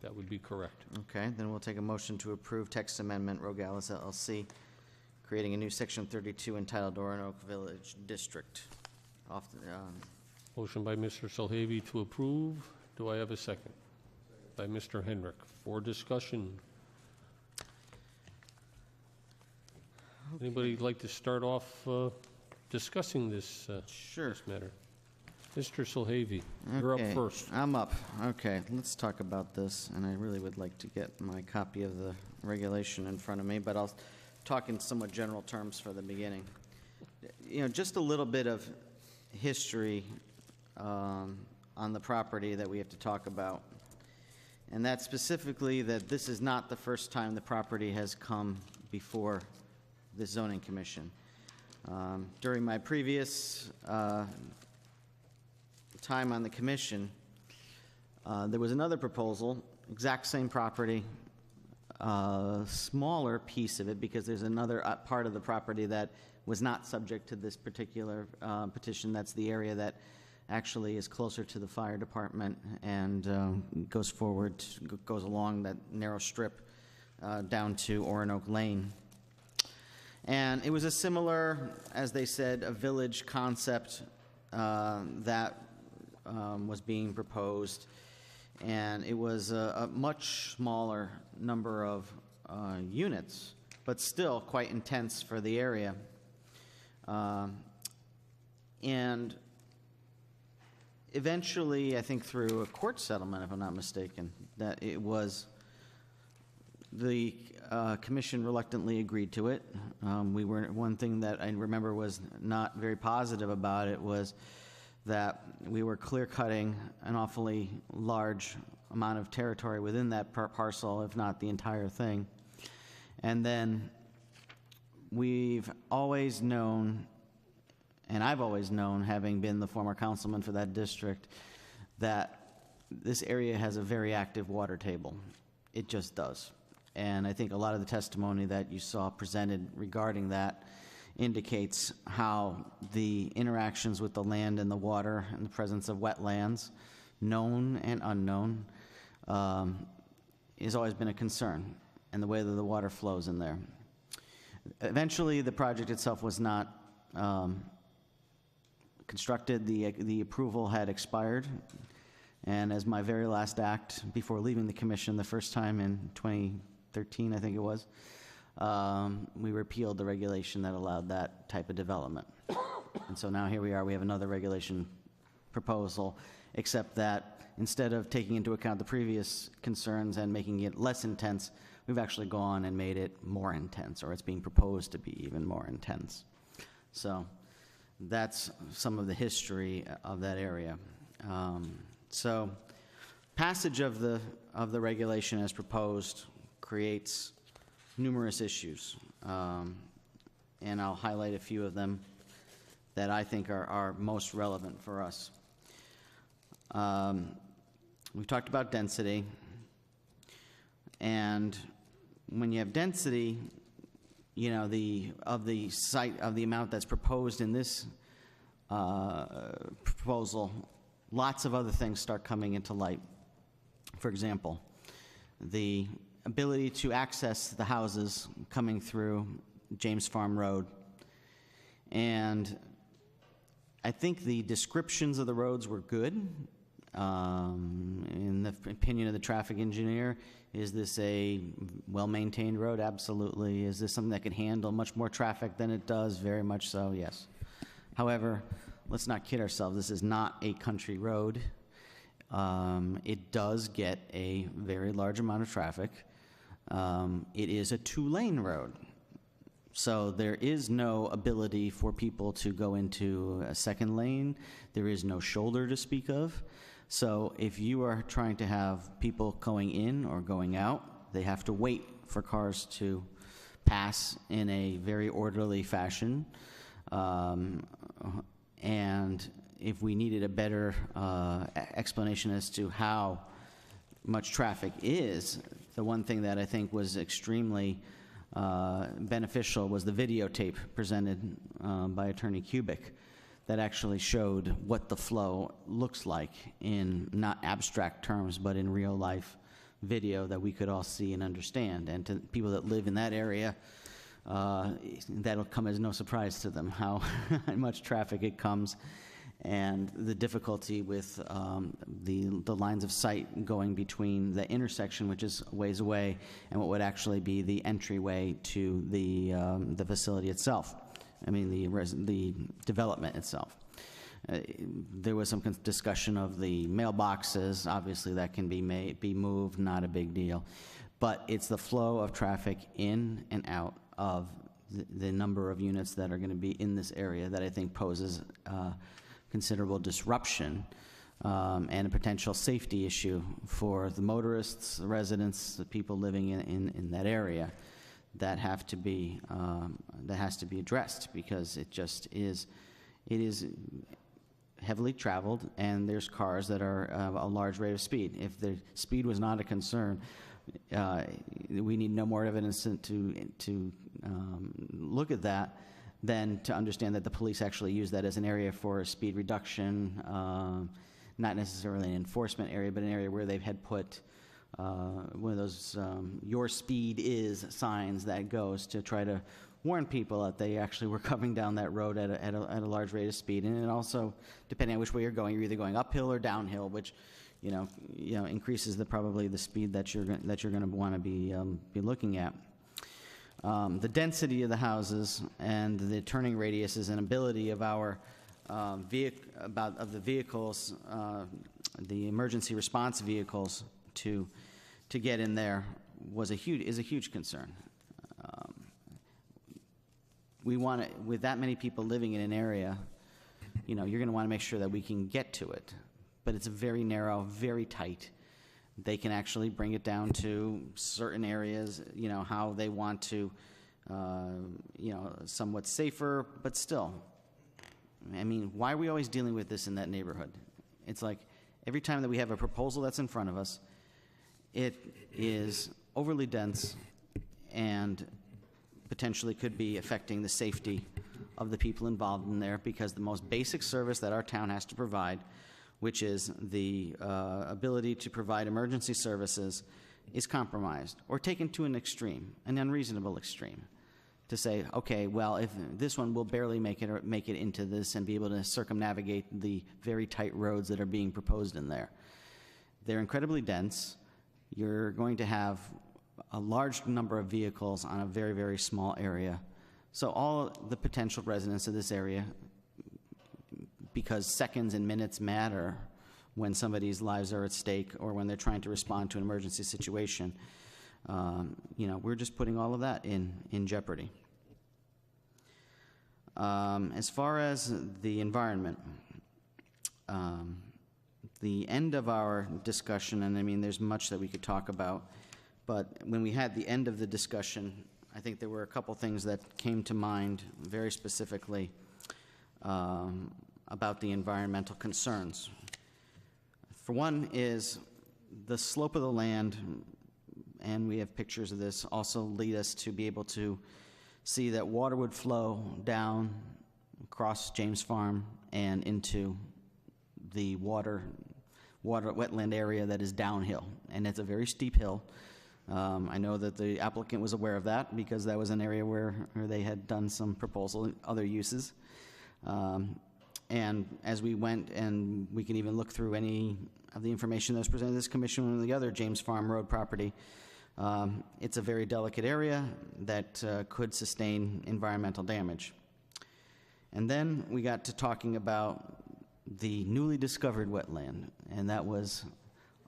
that would be correct. Okay, then we'll take a motion to approve text amendment Rogalis LLC, creating a new section 32 entitled Orinoco Village District. Off the, Motion by Mr. Solhavy to approve. Do I have a second? By Mr. Hendrick. For discussion. Anybody like to start off discussing this Sure. this matter? Mr. Solhavy, you're up Okay, first. I'm up. Okay, let's talk about this, and I really would like to get my copy of the regulation in front of me, but I'll talk in somewhat general terms for the beginning. You know, just a little bit of history on the property that we have to talk about, and that's specifically that this is not the first time the property has come before the zoning commission. During my previous time on the commission, there was another proposal, exact same property, smaller piece of it because there's another part of the property that was not subject to this particular petition. That's the area that actually is closer to the fire department and goes forward, goes along that narrow strip down to Orinoco Lane. And it was a similar, as they said, a village concept that was being proposed, and it was a much smaller number of units, but still quite intense for the area. And eventually, I think through a court settlement, if I'm not mistaken, that it was, the commission reluctantly agreed to it. One thing that I remember was not very positive about it was that we were clear-cutting an awfully large amount of territory within that parcel, if not the entire thing. And then we've always known, and I've always known, having been the former councilman for that district, that this area has a very active water table. It just does. And I think a lot of the testimony that you saw presented regarding that indicates how the interactions with the land and the water and the presence of wetlands, known and unknown, has always been a concern, and the way that the water flows in there. Eventually, the project itself was not constructed. The approval had expired, and as my very last act before leaving the commission the first time in 2013, I think it was, we repealed the regulation that allowed that type of development. And so now here we are, we have another regulation proposal, except that instead of taking into account the previous concerns and making it less intense, we've actually gone and made it more intense, or it's being proposed to be even more intense. So that's some of the history of that area. So passage of the regulation as proposed creates numerous issues, and I'll highlight a few of them that I think are most relevant for us. We've talked about density, and when you have density, you know, of the amount that's proposed in this proposal, lots of other things start coming into light. For example, the ability to access the houses coming through James Farm Road. And I think the descriptions of the roads were good. In the opinion of the traffic engineer, is this a well-maintained road? Absolutely. Is this something that can handle much more traffic than it does? Very much so, yes. However, let's not kid ourselves. This is not a country road. It does get a very large amount of traffic. It is a two-lane road. So there is no ability for people to go into a second lane. There is no shoulder to speak of. So if you are trying to have people going in or going out, they have to wait for cars to pass in a very orderly fashion. And if we needed a better explanation as to how much traffic is, the one thing that I think was extremely beneficial was the videotape presented by Attorney Kubik that actually showed what the flow looks like in not abstract terms, but in real life video that we could all see and understand. And to people that live in that area, that'll come as no surprise to them how much traffic it comes, and the difficulty with the lines of sight going between the intersection, which is a ways away, and what would actually be the entryway to the facility itself. I mean, the development itself. There was some discussion of the mailboxes. Obviously, that can be moved, not a big deal. But it's the flow of traffic in and out of the number of units that are going to be in this area that I think poses considerable disruption and a potential safety issue for the motorists, the residents, the people living in that area. That has to be addressed, because it is heavily traveled, and there's cars that are a large rate of speed. If the speed was not a concern, we need no more evidence to look at that than to understand that the police actually use that as an area for speed reduction, not necessarily an enforcement area, but an area where they've had put one of those "your speed is" signs that goes to try to warn people that they actually were coming down that road at a large rate of speed. And it also, depending on which way you're going, you're either going uphill or downhill, which increases probably the speed that you're going to want to be looking at. The density of the houses and the turning radiuses and ability of our the vehicles, the emergency response vehicles to get in there is a huge concern. We want to, with that many people living in an area, you're going to want to make sure that we can get to it. But it's very narrow, very tight. They can actually bring it down to certain areas, how they want to, somewhat safer, but still. I mean, why are we always dealing with this in that neighborhood? It's like every time that we have a proposal that's in front of us, it is overly dense and potentially could be affecting the safety of the people involved in there, because the most basic service that our town has to provide, which is the ability to provide emergency services, is compromised or taken to an extreme, an unreasonable extreme, to say, okay, well, if this one will barely make it into this and be able to circumnavigate the very tight roads that are being proposed in there. They're incredibly dense. You're going to have a large number of vehicles on a very, very small area. So all the potential residents of this area, because seconds and minutes matter when somebody's lives are at stake or when they're trying to respond to an emergency situation, we're just putting all of that in jeopardy. As far as the environment, the end of our discussion, and I mean, there's much that we could talk about, but when we had the end of the discussion, I think there were a couple things that came to mind very specifically about the environmental concerns. For one is the slope of the land, and we have pictures of this, also lead us to be able to see that water would flow down across James Farm and into the wetland area that is downhill, and it's a very steep hill. I know that the applicant was aware of that because that was an area where they had done some proposal, other uses. And as we went, and we can even look through any of the information that was presented to this commission on the other James Farm Road property, it's a very delicate area that could sustain environmental damage. And then we got to talking about the newly discovered wetland, and that was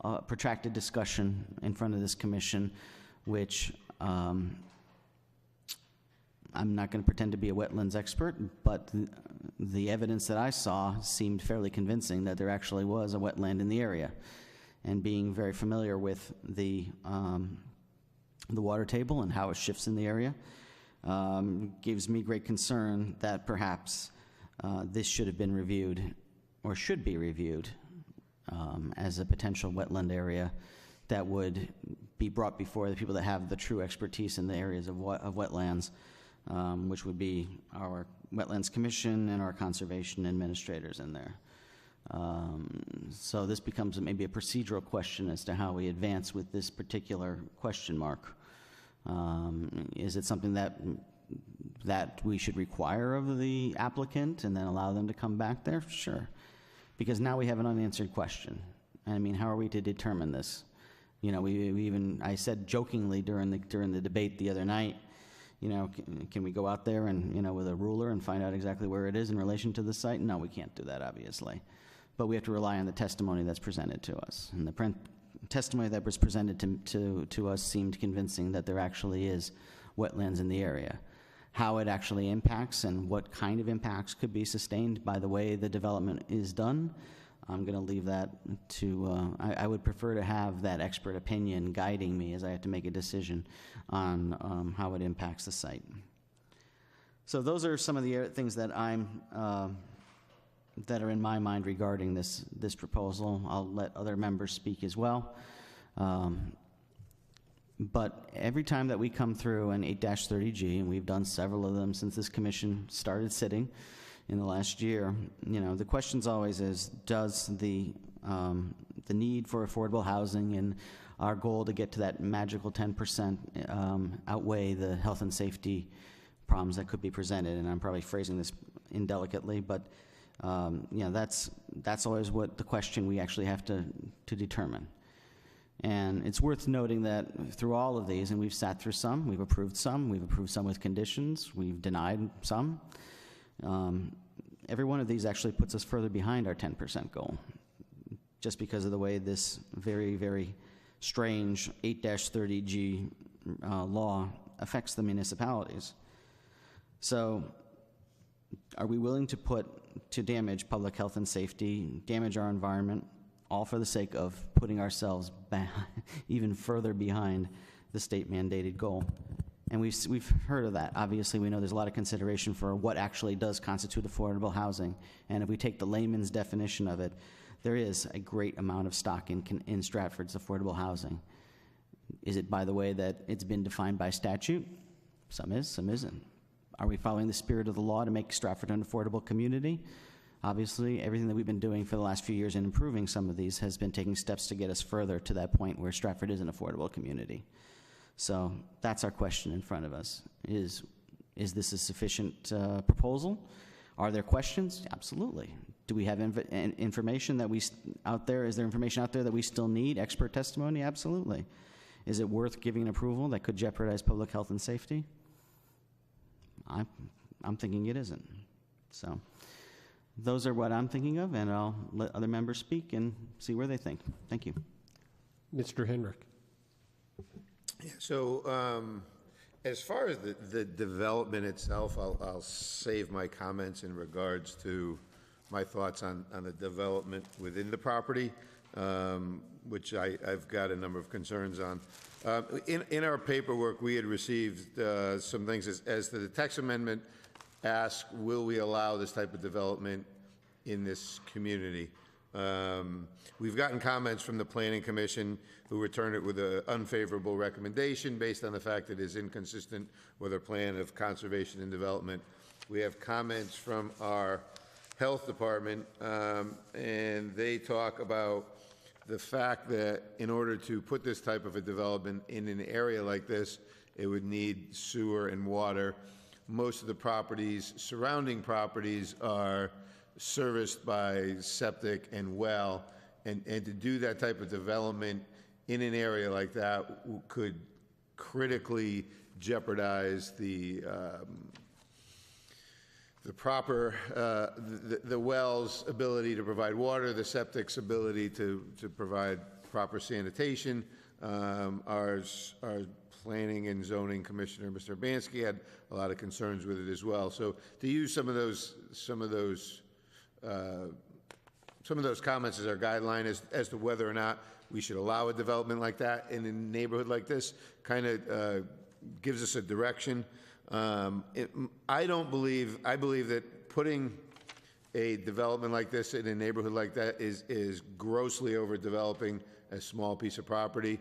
a protracted discussion in front of this commission, which I'm not going to pretend to be a wetlands expert, but the evidence that I saw seemed fairly convincing that there actually was a wetland in the area. And being very familiar with the water table and how it shifts in the area gives me great concern that perhaps this should have been reviewed, or should be reviewed, as a potential wetland area that would be brought before the people that have the true expertise in the areas of wetlands, which would be our Wetlands Commission and our conservation administrators in there. So this becomes maybe a procedural question as to how we advance with this particular question mark. Is it something that we should require of the applicant and then allow them to come back there? Sure. Because now we have an unanswered question. I mean, how are we to determine this? We even, I said jokingly during the debate the other night, can we go out there and, with a ruler and find out exactly where it is in relation to the site? No, we can't do that, obviously. But we have to rely on the testimony that's presented to us. And the testimony that was presented to us seemed convincing that there actually is wetlands in the area. How it actually impacts and what kind of impacts could be sustained by the way the development is done, I'm going to leave that to, I would prefer to have that expert opinion guiding me as I have to make a decision on how it impacts the site. So those are some of the things that that are in my mind regarding this proposal. I'll let other members speak as well. But every time that we come through an 8-30G, and we've done several of them since this commission started sitting in the last year, the question's always is, does the need for affordable housing and our goal to get to that magical 10% outweigh the health and safety problems that could be presented? And I'm probably phrasing this indelicately, but that's always what the question we actually have to determine. And it's worth noting that through all of these, and we've sat through some, we've approved some with conditions, we've denied some. Every one of these actually puts us further behind our 10% goal, just because of the way this very, very strange 8-30G law affects the municipalities. So are we willing to damage public health and safety, damage our environment, all for the sake of putting ourselves back even further behind the state-mandated goal? And we've heard of that. Obviously, we know there's a lot of consideration for what actually does constitute affordable housing. And if we take the layman's definition of it, there is a great amount of stock in Stratford's affordable housing. Is it by the way that it's been defined by statute? Some is, some isn't. Are we following the spirit of the law to make Stratford an affordable community? Obviously, everything that we've been doing for the last few years in improving some of these has been taking steps to get us further to that point where Stratford is an affordable community. So that's our question in front of us. Is this a sufficient proposal? Are there questions? Absolutely. Do we have information that out there? Is there information out there that we still need? Expert testimony? Absolutely. Is it worth giving an approval that could jeopardize public health and safety? I'm thinking it isn't. So those are what I'm thinking of, and I'll let other members speak and see where they think. Thank you. Mr. Henrik. Yeah, so as far as the development itself, I'll save my comments in regards to my thoughts on the development within the property, which I've got a number of concerns on. In our paperwork, we had received some things as to the text amendment ask, will we allow this type of development in this community? We've gotten comments from the Planning Commission who returned it with an unfavorable recommendation based on the fact that it is inconsistent with our plan of conservation and development. We have comments from our Health Department, and they talk about the fact that in order to put this type of a development in an area like this, it would need sewer and water. Most of the properties, surrounding properties, are serviced by septic and well, and to do that type of development in an area like that could critically jeopardize the well's ability to provide water, the septic's ability to provide proper sanitation. Our Planning and Zoning Commissioner, Mr. Urbanski, had a lot of concerns with it as well. So to use some of those comments as our guideline as to whether or not we should allow a development like that in a neighborhood like this kind of gives us a direction. I believe that putting a development like this in a neighborhood like that is grossly overdeveloping a small piece of property.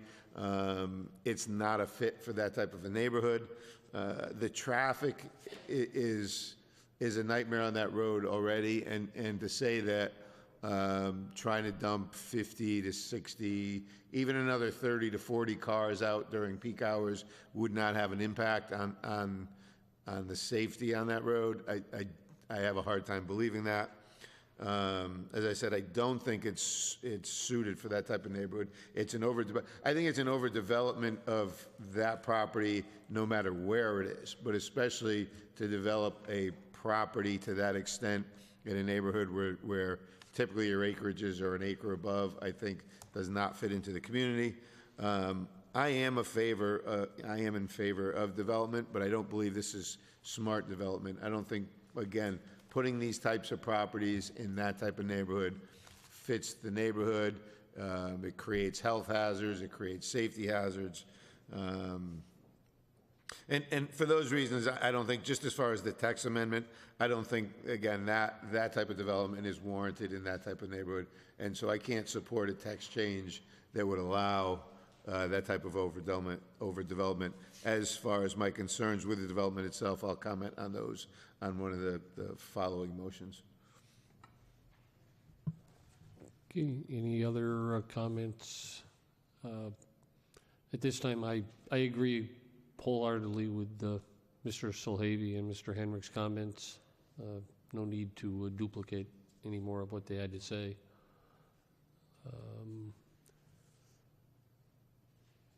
It's not a fit for that type of a neighborhood. The traffic is a nightmare on that road already, and to say that trying to dump 50 to 60, even another 30 to 40 cars out during peak hours would not have an impact on the safety on that road. I have a hard time believing that. As I said, I don't think it's suited for that type of neighborhood. I think it's an overdevelopment of that property no matter where it is, but especially to develop a property to that extent in a neighborhood where typically your acreages are an acre above, I think does not fit into the community. I am in favor of development, but I don't believe this is smart development. I don't think, again, putting these types of properties in that type of neighborhood fits the neighborhood. It creates health hazards, it creates safety hazards. And for those reasons, I don't think, just as far as the text amendment, I don't think, again, that type of development is warranted in that type of neighborhood. And so I can't support a text change that would allow that type of overdevelopment. As far as my concerns with the development itself, I'll comment on those on one of the following motions. Okay, any other comments? At this time, I agree wholeheartedly with Mr. Solhavy and Mr. Henrik's comments. No need to duplicate any more of what they had to say.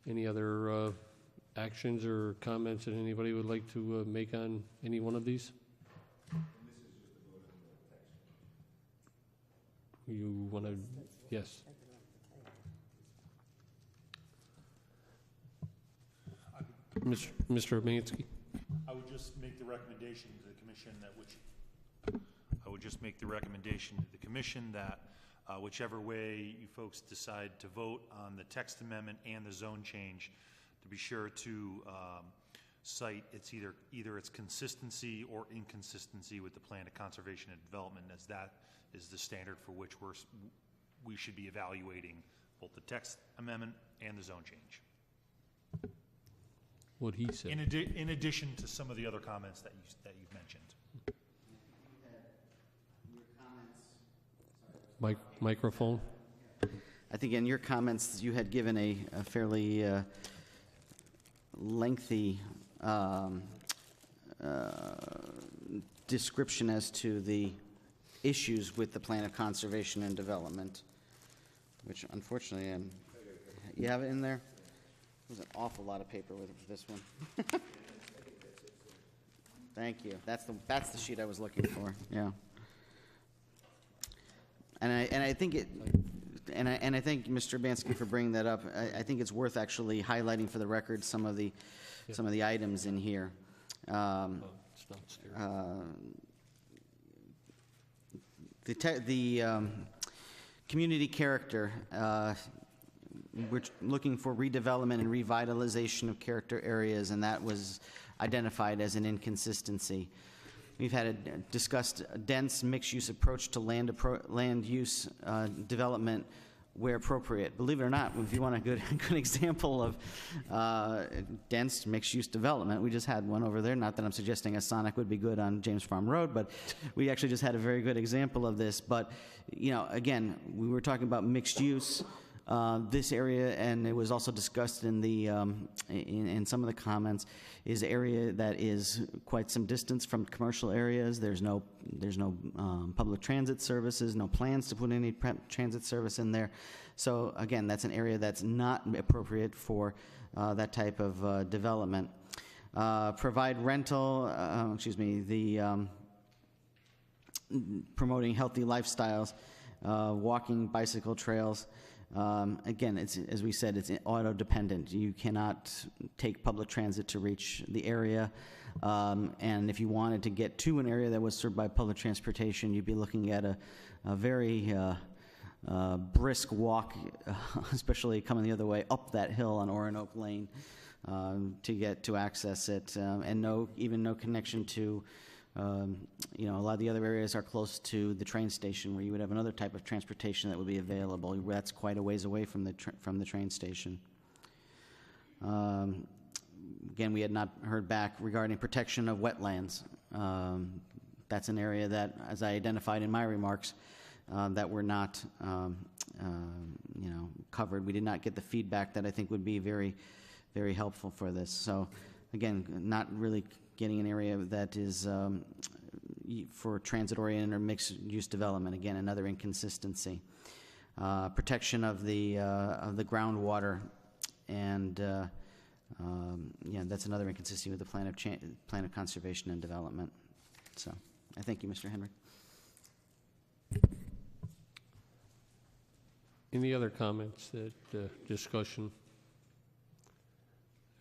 Any other actions or comments that anybody would like to make on any one of these? You want to? Yes. Mr. Urbanski. I would just make the recommendation to the commission that whichever way you folks decide to vote on the text amendment and the zone change, to be sure to cite its either its consistency or inconsistency with the plan of conservation and development, as that is the standard for which we should be evaluating both the text amendment and the zone change. what he said. in addition to some of the other comments that you've mentioned. Microphone? I think in your comments, you had given a fairly lengthy description as to the issues with the plan of conservation and development, which unfortunately, you have it in there? There's an awful lot of paper with this one. Thank you. That's the sheet I was looking for, yeah. And I think I thank Mr. Bansky for bringing that up. I think it's worth actually highlighting for the record some of the items in here. It's downstairs. The community character, we're looking for redevelopment and revitalization of character areas, and that was identified as an inconsistency. We've had discussed a dense mixed-use approach to land use development where appropriate. Believe it or not, if you want a good example of dense mixed-use development, we just had one over there. Not that I'm suggesting a Sonic would be good on James Farm Road, but we actually just had a very good example of this. But, you know, again, we were talking about mixed use. This area, and it was also discussed in the in some of the comments, is area that is quite some distance from commercial areas. There's no public transit services, no plans to put any transit service in there. So again, that's an area that's not appropriate for that type of development. Provide rental, promoting healthy lifestyles, walking, bicycle trails. Again, it's, as we said, it's auto-dependent. You cannot take public transit to reach the area. And if you wanted to get to an area that was served by public transportation, you'd be looking at a very brisk walk, especially coming the other way up that hill on Orinoco Lane to access it. And no connection to a lot of the other areas are close to the train station, where you would have another type of transportation that would be available. That's quite a ways away from the train station. Again, we had not heard back regarding protection of wetlands. That's an area that, as I identified in my remarks, that were not covered. We did not get the feedback that I think would be very, very helpful for this. So, again, not really getting an area that is for transit-oriented or mixed-use development. Again, another inconsistency. Protection of the groundwater, and that's another inconsistency with the plan of conservation and development. So, I thank you, Mr. Henry. Any other comments, discussion?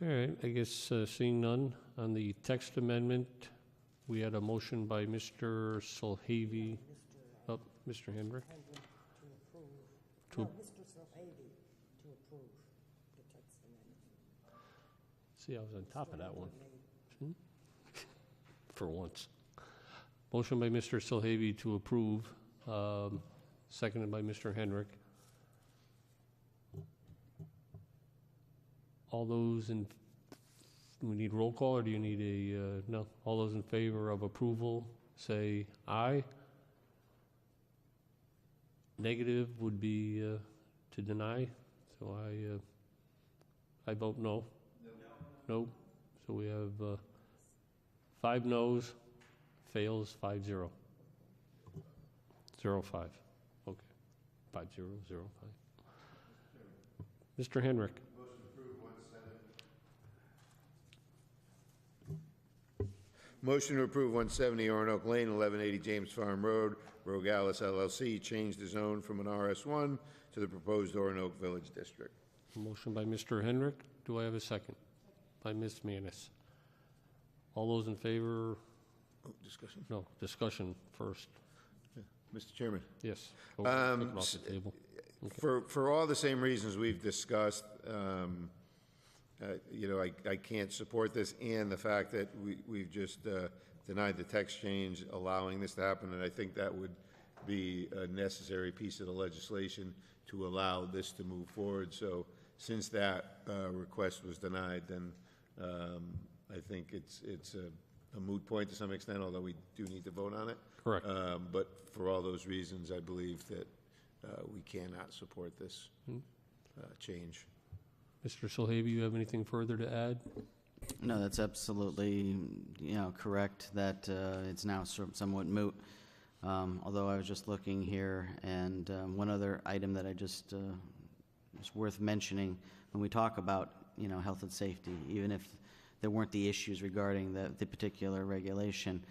All right, I guess seeing none, on the text amendment, we had a motion by Mr. Solhavy. Oh, Mr. Hendrick? Mr. Solhavy to approve the text amendment. See, I was on top of that one. For once. Motion by Mr. Solhavy to approve, seconded by Mr. Hendrick. All those in, we need roll call, or do you need a, no? All those in favor of approval, say aye. Negative would be to deny, so I vote no. No. So we have 5 noes, fails 5-0. 0-5. Okay. 5-0, 0-5. Mr. Henrick. Motion to approve 170 Orinoco Lane, 1180 James Farm Road, Rogalis LLC, change the zone from an RS1 to the proposed Orinoco Village District. Motion by Mr. Hendrick. Do I have a second? By Ms. Manis. All those in favor? Oh, discussion? No, discussion first. Mr. Chairman. Yes. Take it off the table. Okay. For all the same reasons we've discussed, I can't support this, and the fact that we've just denied the text change allowing this to happen, and I think that would be a necessary piece of the legislation to allow this to move forward. So since that request was denied, then I think it's a moot point to some extent, although we do need to vote on it. Correct. But for all those reasons, I believe that we cannot support this change. Mr. Solhavy, you have anything further to add? No, that's absolutely, correct, that it's now somewhat moot. Although I was just looking here, and one other item that I just is worth mentioning when we talk about, health and safety, even if there weren't the issues regarding the particular regulation.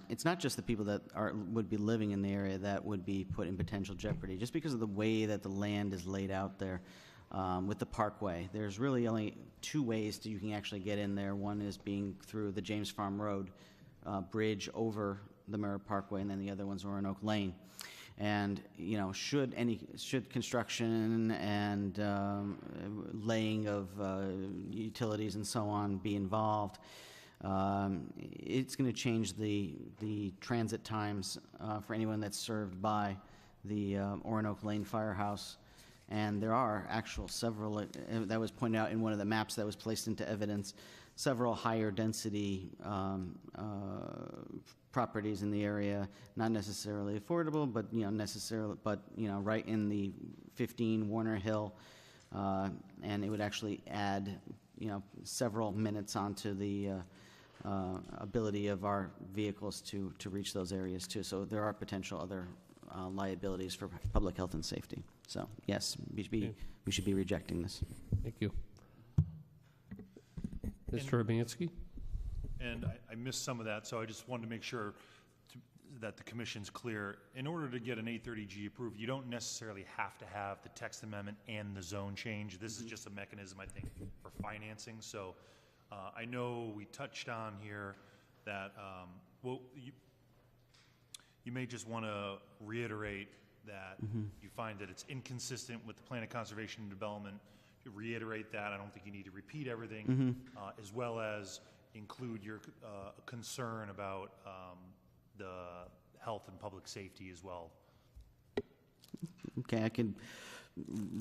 It's not just the people that would be living in the area that would be put in potential jeopardy, just because of the way that the land is laid out there. With the parkway, there's really only two ways you can actually get in there. One is being through the James Farm Road bridge over the Mirror Parkway, and then the other one's Roanoke Lane. And should construction and laying of utilities and so on be involved, it's going to change the transit times for anyone that's served by the Roanoke Lane Firehouse. And there are several, that was pointed out in one of the maps that was placed into evidence, several higher density properties in the area, not necessarily affordable, but right in the 15 Warner Hill, and it would actually add several minutes onto the ability of our vehicles to reach those areas too. So there are potential other liabilities for public health and safety. So yes, we should be rejecting this. Thank you. Mr. Urbanski? And I missed some of that, so I just wanted to make sure that the commission's clear. In order to get an 830G approved, you don't necessarily have to have the text amendment and the zone change. This is just a mechanism, I think, for financing. So I know we touched on here that, you may just want to reiterate that you find that it's inconsistent with the Plan of Conservation and Development. You reiterate that. I don't think you need to repeat everything, as well as include your concern about the health and public safety as well. Okay, I can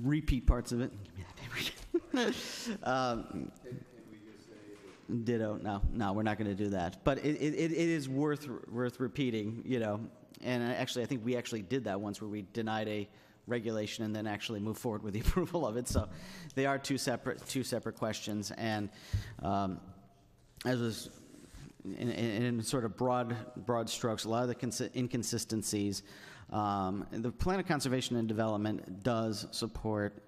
repeat parts of it. Give me that paper. Ditto. No, we're not going to do that. But it is worth repeating, And actually, I think we actually did that once, where we denied a regulation and then actually move forward with the approval of it. So they are two separate questions. And as was in sort of broad strokes, a lot of the inconsistencies, the Plan of Conservation and Development does support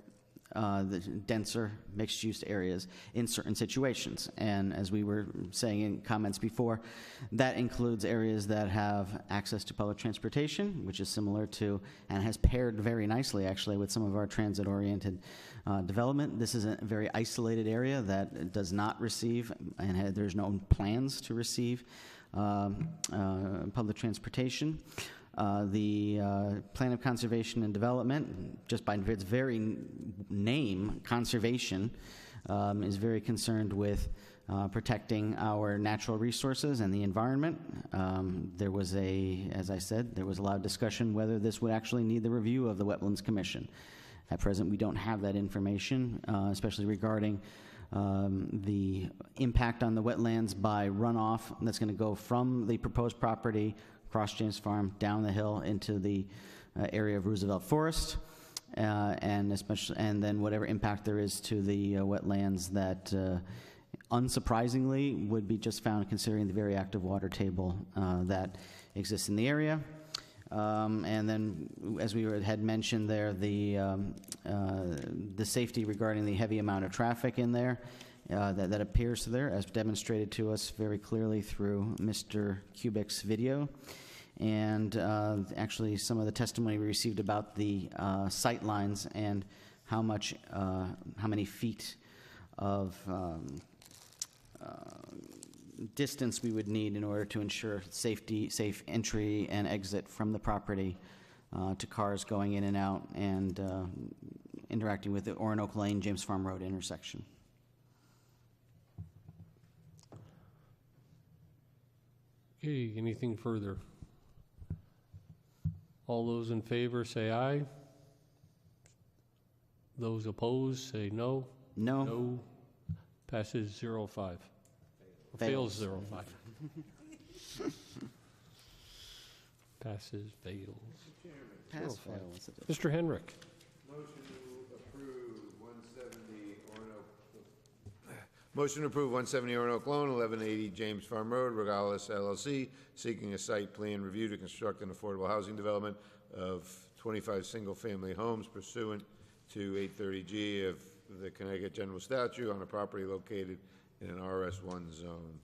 the denser mixed-use areas in certain situations. And as we were saying in comments before, that includes areas that have access to public transportation, which is similar to and has paired very nicely, actually, with some of our transit-oriented development. This is a very isolated area that does not receive, and there's no plans to receive public transportation. The Plan of Conservation and Development, just by its very name, conservation, is very concerned with protecting our natural resources and the environment. There was as I said, there was a lot of discussion whether this would actually need the review of the Wetlands Commission. At present, we don't have that information, especially regarding the impact on the wetlands by runoff that's going to go from the proposed property across James Farm, down the hill into the area of Roosevelt Forest, and then whatever impact there is to the wetlands that, unsurprisingly, would be just found considering the very active water table that exists in the area. And then, as we had mentioned there, the safety regarding the heavy amount of traffic in there that appears there, as demonstrated to us very clearly through Mr. Kubik's video. And actually some of the testimony we received about the sight lines and how many feet of distance we would need in order to ensure safe entry and exit from the property to cars going in and out and interacting with the Roanoke Lane, James Farm Road intersection. Okay, anything further? All those in favor say aye. Those opposed say no. No. No. Passes 0-5. Fails 0-5. Passes, fails. Pass, 0-5. fail, what's it? Mr. Henrik. Motion to approve 170 Orinoco Loan, 1180 James Farm Road, Regalis LLC, seeking a site plan review to construct an affordable housing development of 25 single-family homes pursuant to 830G of the Connecticut General Statute on a property located in an RS1 zone.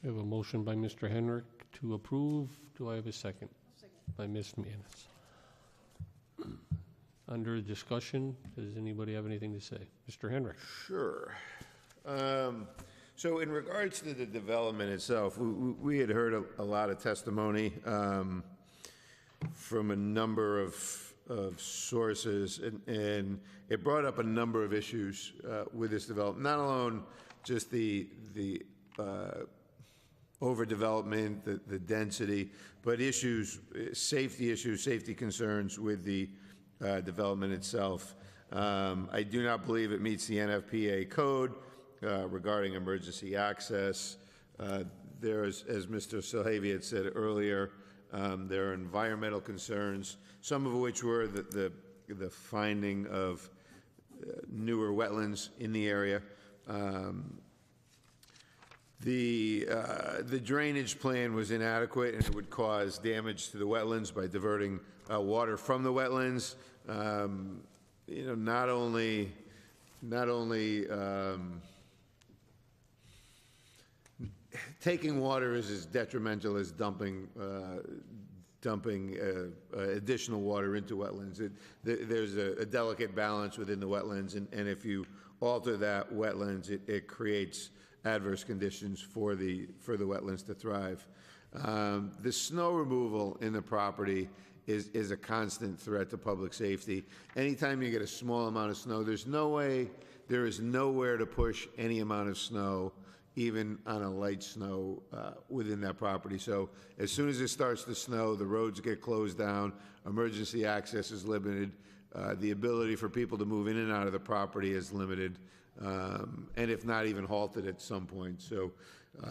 We have a motion by Mr. Henrik to approve. Do I have a second? Second. By Ms. Manis. Under discussion, does anybody have anything to say? Mr. Henrik? Sure. So in regards to the development itself, we had heard a lot of testimony from a number of sources, and it brought up a number of issues with this development. Not alone just the overdevelopment, the density, but safety concerns with the development itself. I do not believe it meets the NFPA code regarding emergency access. There's, as Mr. Salhavi had said earlier, there are environmental concerns, some of which were the finding of newer wetlands in the area. The drainage plan was inadequate, and it would cause damage to the wetlands by diverting water from the wetlands. Not only taking water is as detrimental as dumping additional water into wetlands. There's a delicate balance within the wetlands, and if you alter that wetlands, it creates adverse conditions for the wetlands to thrive. The snow removal in the property is a constant threat to public safety. Anytime you get a small amount of snow, there is nowhere to push any amount of snow, even on a light snow, within that property. So as soon as it starts to snow, the roads get closed down, emergency access is limited, the ability for people to move in and out of the property is limited, and if not even halted at some point. So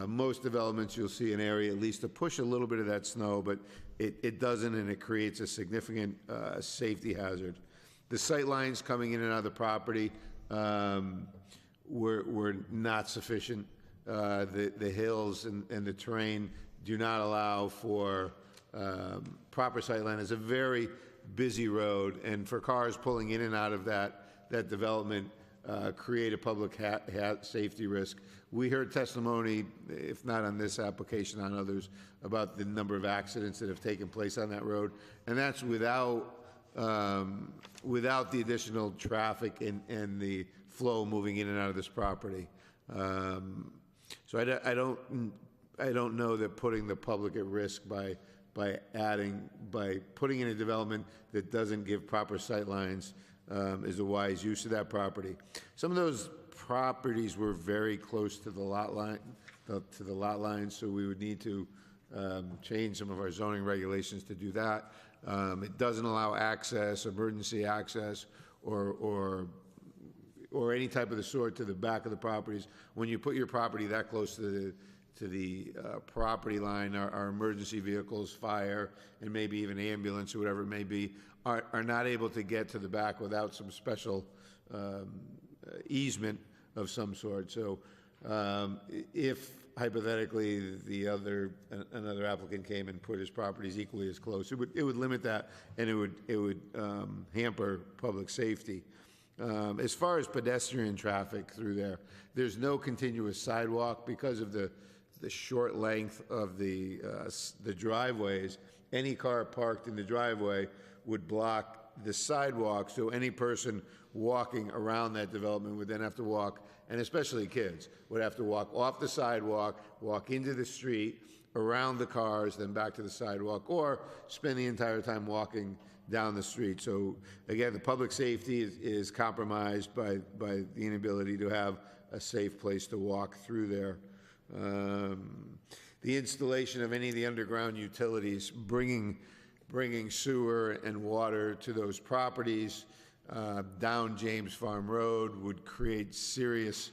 most developments, you'll see an area at least to push a little bit of that snow, but it doesn't, and it creates a significant safety hazard. The sight lines coming in and out of the property were not sufficient. The hills and the terrain do not allow for proper sightline. It's a very busy road, and for cars pulling in and out of that development create a public safety risk. We heard testimony, if not on this application, on others, about the number of accidents that have taken place on that road, and that's without the additional traffic and the flow moving in and out of this property. So I don't know that putting the public at risk by putting in a development that doesn't give proper sight lines is a wise use of that property. Some of those properties were very close to the lot line, so we would need to change some of our zoning regulations to do that. It doesn't allow access, emergency access, or any type of the sort to the back of the properties. When you put your property that close to the property line, our emergency vehicles, fire, and maybe even ambulance or whatever it may be, are not able to get to the back without some special easement of some sort. So if hypothetically another applicant came and put his properties equally as close, it would limit that, and it would hamper public safety. As far as pedestrian traffic through there, there's no continuous sidewalk because of the short length of the driveways. Any car parked in the driveway would block the sidewalk, so any person walking around that development would then have to walk, and especially kids, would have to walk off the sidewalk, walk into the street, around the cars, then back to the sidewalk, or spend the entire time walking down the street. So again, the public safety is compromised by the inability to have a safe place to walk through there. The installation of any of the underground utilities, bringing sewer and water to those properties down James Farm Road would create serious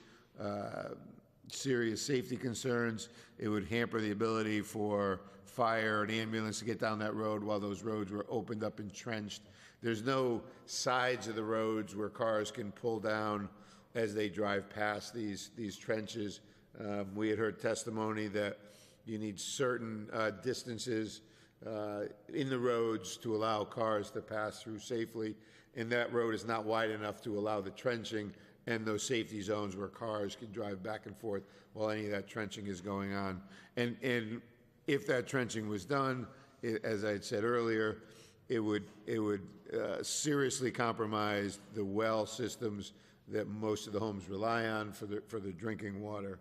serious safety concerns. It would hamper the ability for fire and ambulance to get down that road while those roads were opened up and trenched. There's no sides of the roads where cars can pull down as they drive past these trenches. We had heard testimony that you need certain distances in the roads to allow cars to pass through safely, and that road is not wide enough to allow the trenching and those safety zones where cars can drive back and forth while any of that trenching is going on. And if that trenching was done, as I had said earlier, it would seriously compromise the well systems that most of the homes rely on for the drinking water.